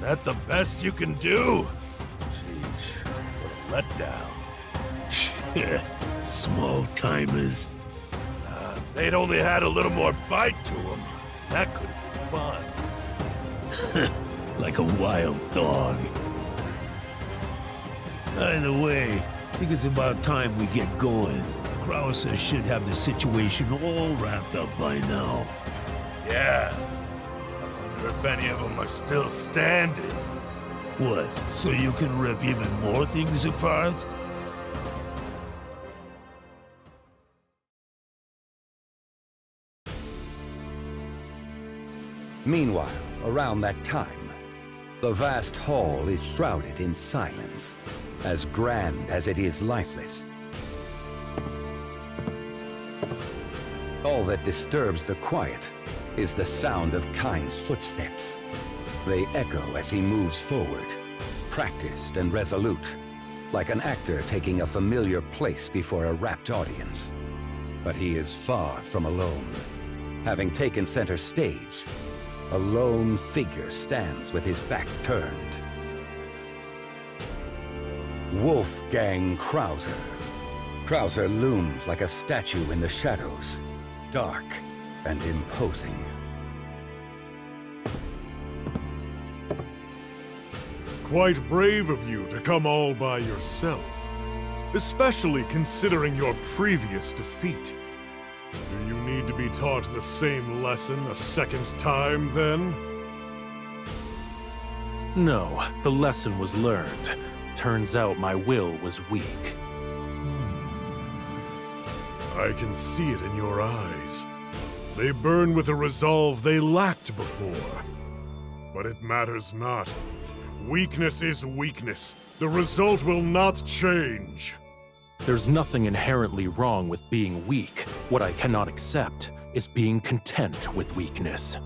That the best you can do? Sheesh, what a letdown. Small-timers. If they'd only had a little more bite to them, that could have been fun. Like a wild dog. Either way, I think it's about time we get going. Krauser should have the situation all wrapped up by now. Yeah. I wonder if any of them are still standing. What, so you can rip even more things apart? Meanwhile, around that time, the vast hall is shrouded in silence, as grand as it is lifeless. All that disturbs the quiet is the sound of Kain's footsteps. They echo as he moves forward, practiced and resolute, like an actor taking a familiar place before a rapt audience. But he is far from alone. Having taken center stage, a lone figure stands with his back turned. Wolfgang Krauser. Krauser looms like a statue in the shadows, dark and imposing. Quite brave of you to come all by yourself, especially considering your previous defeat. Do you need to be taught the same lesson a second time, then? No, the lesson was learned. Turns out my will was weak. I can see it in your eyes. They burn with a resolve they lacked before. But it matters not. Weakness is weakness. The result will not change. There's nothing inherently wrong with being weak. What I cannot accept is being content with weakness.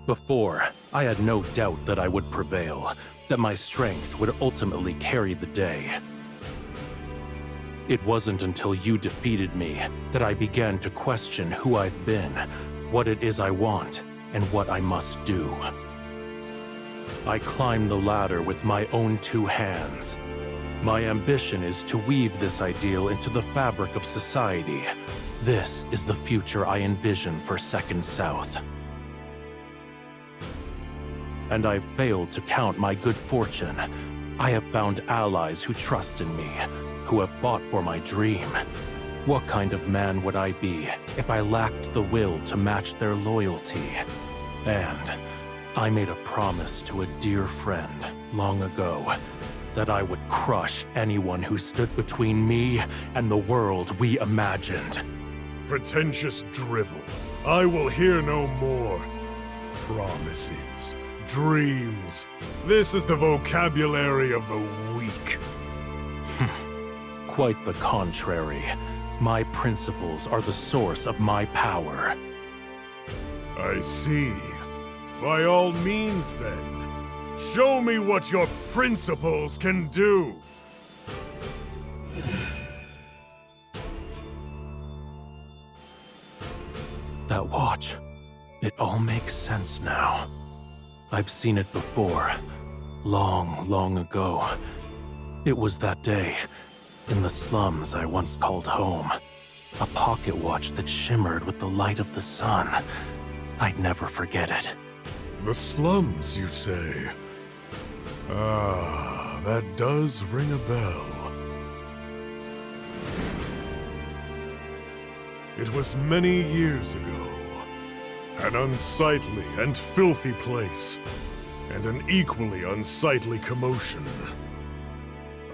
Before, I had no doubt that I would prevail, that my strength would ultimately carry the day. It wasn't until you defeated me that I began to question who I've been, what it is I want, and what I must do. I climbed the ladder with my own 2 hands. My ambition is to weave this ideal into the fabric of society. This is the future I envision for Second South. And I've failed to count my good fortune. I have found allies who trust in me, who have fought for my dream. What kind of man would I be if I lacked the will to match their loyalty? And I made a promise to a dear friend long ago that I would crush anyone who stood between me and the world we imagined. Pretentious drivel. I will hear no more. Promises, dreams. This is the vocabulary of the weak. Quite the contrary. My principles are the source of my power. I see. By all means, then, show me what your principles can do! That watch. It all makes sense now. I've seen it before. Long, long ago. It was that day, in the slums I once called home. A pocket watch that shimmered with the light of the sun. I'd never forget it. The slums, you say? Ah, that does ring a bell. It was many years ago. An unsightly and filthy place, and an equally unsightly commotion.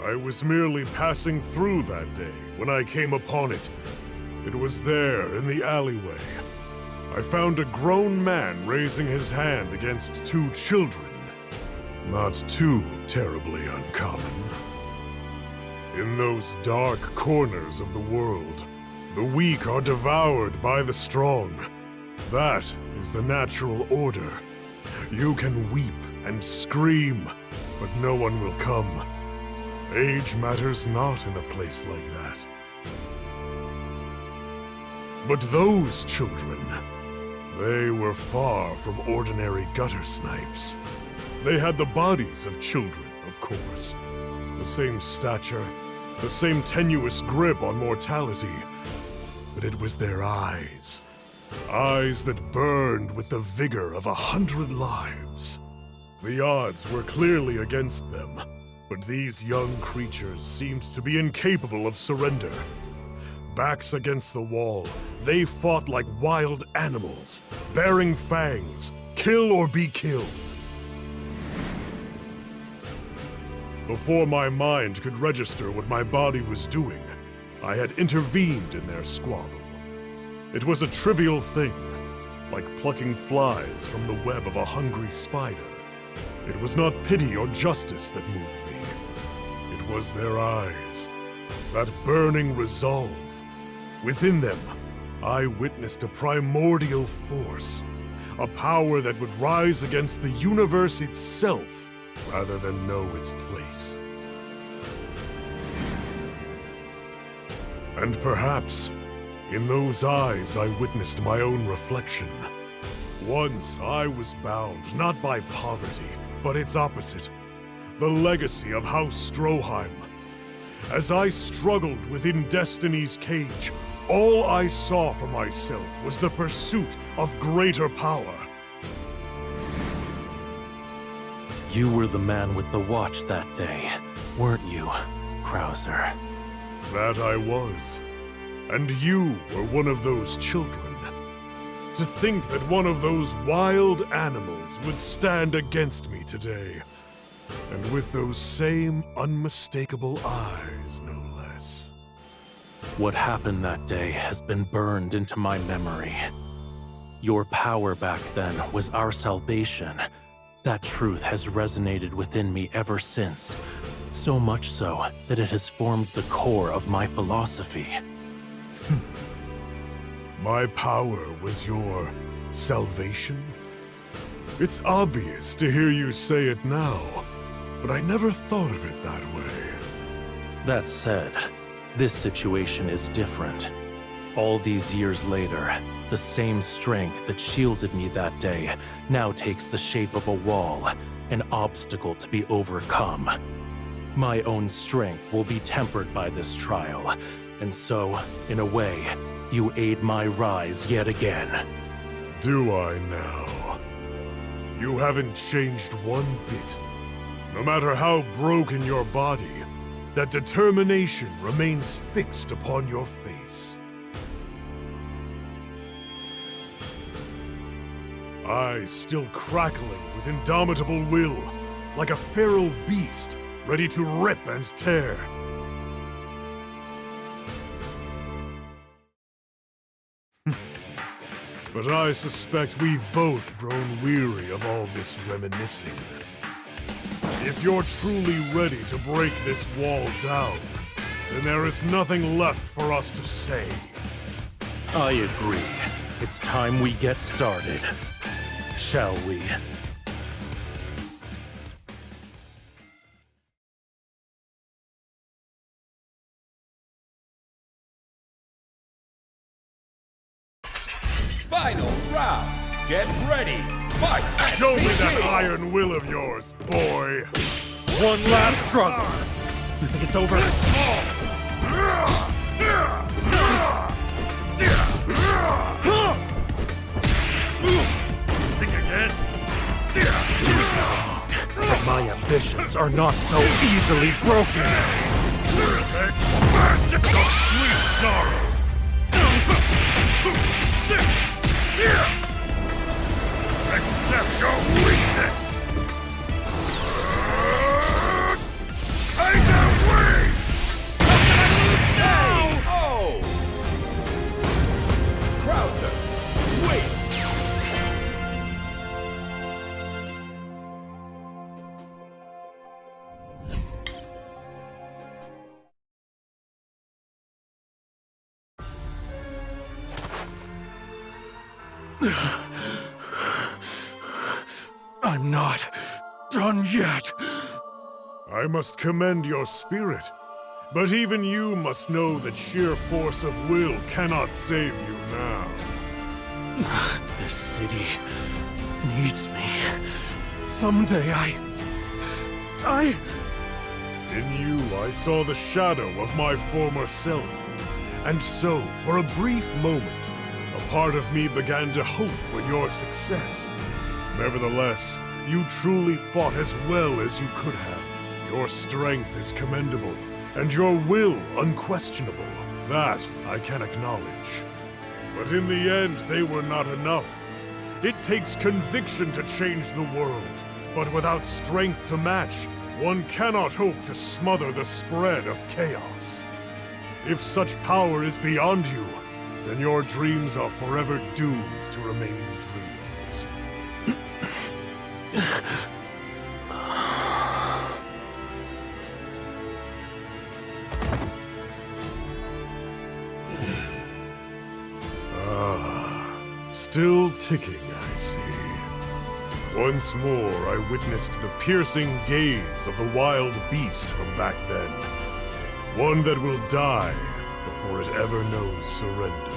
I was merely passing through that day when I came upon it. It was there in the alleyway. I found a grown man raising his hand against 2 children. Not too terribly uncommon. In those dark corners of the world, the weak are devoured by the strong. That is the natural order. You can weep and scream, but no one will come. Age matters not in a place like that. But those children, they were far from ordinary gutter snipes. They had the bodies of children, of course. The same stature, the same tenuous grip on mortality. But it was their eyes. Eyes that burned with the vigor of 100 lives. The odds were clearly against them, but these young creatures seemed to be incapable of surrender. Backs against the wall, they fought like wild animals, bearing fangs, kill or be killed. Before my mind could register what my body was doing, I had intervened in their squabble. It was a trivial thing, like plucking flies from the web of a hungry spider. It was not pity or justice that moved me. It was their eyes, that burning resolve. Within them, I witnessed a primordial force, a power that would rise against the universe itself rather than know its place. And perhaps, in those eyes I witnessed my own reflection. Once I was bound not by poverty, but its opposite, the legacy of House Stroheim. As I struggled within Destiny's cage, all I saw for myself was the pursuit of greater power. You were the man with the watch that day, weren't you, Krauser? That I was. And you were one of those children. To think that one of those wild animals would stand against me today. And with those same unmistakable eyes, no less. What happened that day has been burned into my memory. Your power back then was our salvation. That truth has resonated within me ever since. So much so that it has formed the core of my philosophy. My power was your salvation? It's obvious to hear you say it now, but I never thought of it that way. That said, this situation is different. All these years later, the same strength that shielded me that day now takes the shape of a wall, an obstacle to be overcome. My own strength will be tempered by this trial, and so, in a way, you aid my rise yet again. Do I now? You haven't changed one bit. No matter how broken your body, that determination remains fixed upon your face. Eyes still crackling with indomitable will, like a feral beast, ready to rip and tear. But I suspect we've both grown weary of all this reminiscing. If you're truly ready to break this wall down, then there is nothing left for us to say. I agree. It's time we get started. Shall we? Final round. Get ready. Fight. Show me that iron will of yours, boy. One last struggle. You think it's over? Think again? You're strong, but my ambitions are not so easily broken. Some sweet sorrow. Accept your weakness! Eyes away! Now! Oh! Krauser, wait! I'm not done yet. I must commend your spirit, but even you must know that sheer force of will cannot save you now. This city needs me. Someday In you, I saw the shadow of my former self. And so, for a brief moment, a part of me began to hope for your success. Nevertheless, you truly fought as well as you could have. Your strength is commendable, and your will unquestionable. That I can acknowledge. But in the end, they were not enough. It takes conviction to change the world, but without strength to match, one cannot hope to smother the spread of chaos. If such power is beyond you, then your dreams are forever doomed to remain dreams. Still ticking, I see. Once more, I witnessed the piercing gaze of the wild beast from back then. One that will die before it ever knows surrender.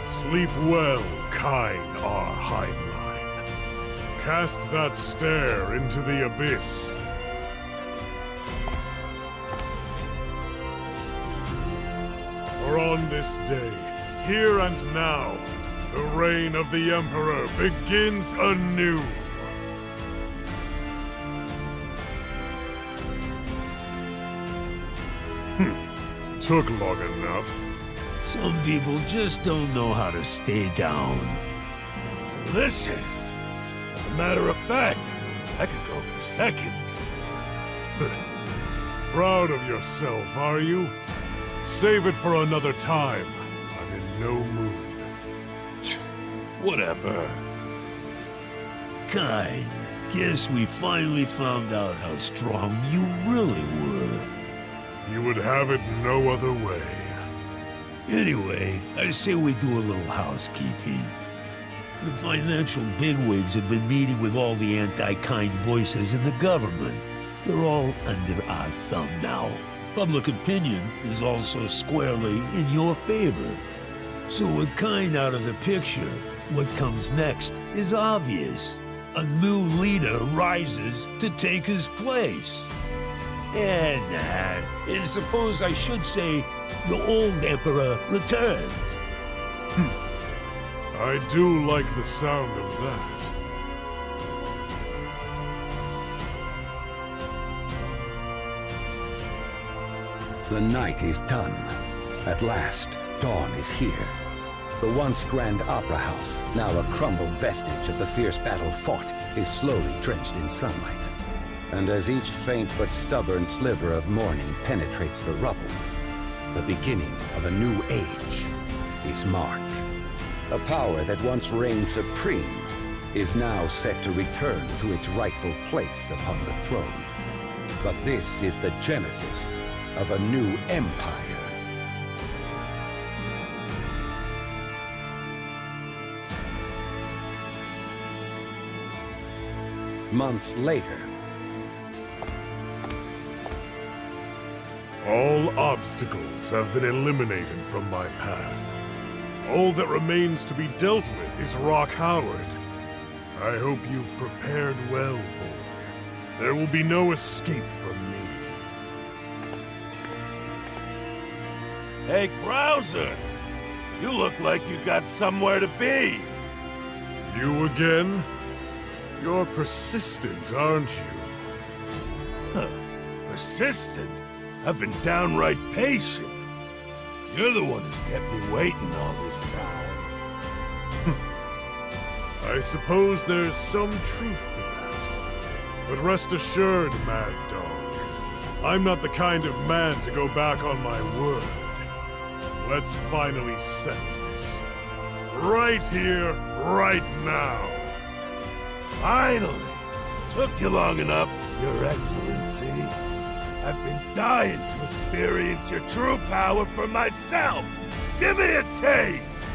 Sleep well, Kine R. Heinlein. Cast that stare into the abyss. For on this day, here and now, the reign of the Emperor begins anew. Took long enough. Some people just don't know how to stay down. Delicious! As a matter of fact, I could go for seconds. Proud of yourself, are you? Save it for another time. I'm in no mood. Whatever. Kine, guess we finally found out how strong you really were. You would have it no other way. Anyway, I say we do a little housekeeping. The financial bigwigs have been meeting with all the anti-Kine voices in the government. They're all under our thumb now. Public opinion is also squarely in your favor. So with Kine out of the picture, what comes next is obvious. A new leader rises to take his place. And suppose I should say, the old Emperor returns. I do like the sound of that. The night is done. At last, dawn is here. The once grand opera house, now a crumbled vestige of the fierce battle fought, is slowly drenched in sunlight. And as each faint but stubborn sliver of morning penetrates the rubble, the beginning of a new age is marked. A power that once reigned supreme is now set to return to its rightful place upon the throne. But this is the genesis of a new empire. Months later, all obstacles have been eliminated from my path. All that remains to be dealt with is Rock Howard. I hope you've prepared well, boy. There will be no escape from me. Hey, Krauser! You look like you got somewhere to be. You again? You're persistent, aren't you? Huh. Persistent? I've been downright patient. You're the one who's kept me waiting all this time. I suppose there's some truth to that. But rest assured, Mad Dog, I'm not the kind of man to go back on my word. Let's finally settle this. Right here, right now. Finally! Took you long enough, Your Excellency. I've been dying to experience your true power for myself! Give me a taste!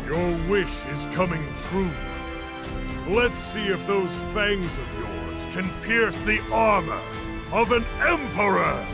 Your wish is coming true. Let's see if those fangs of yours can pierce the armor of an Emperor!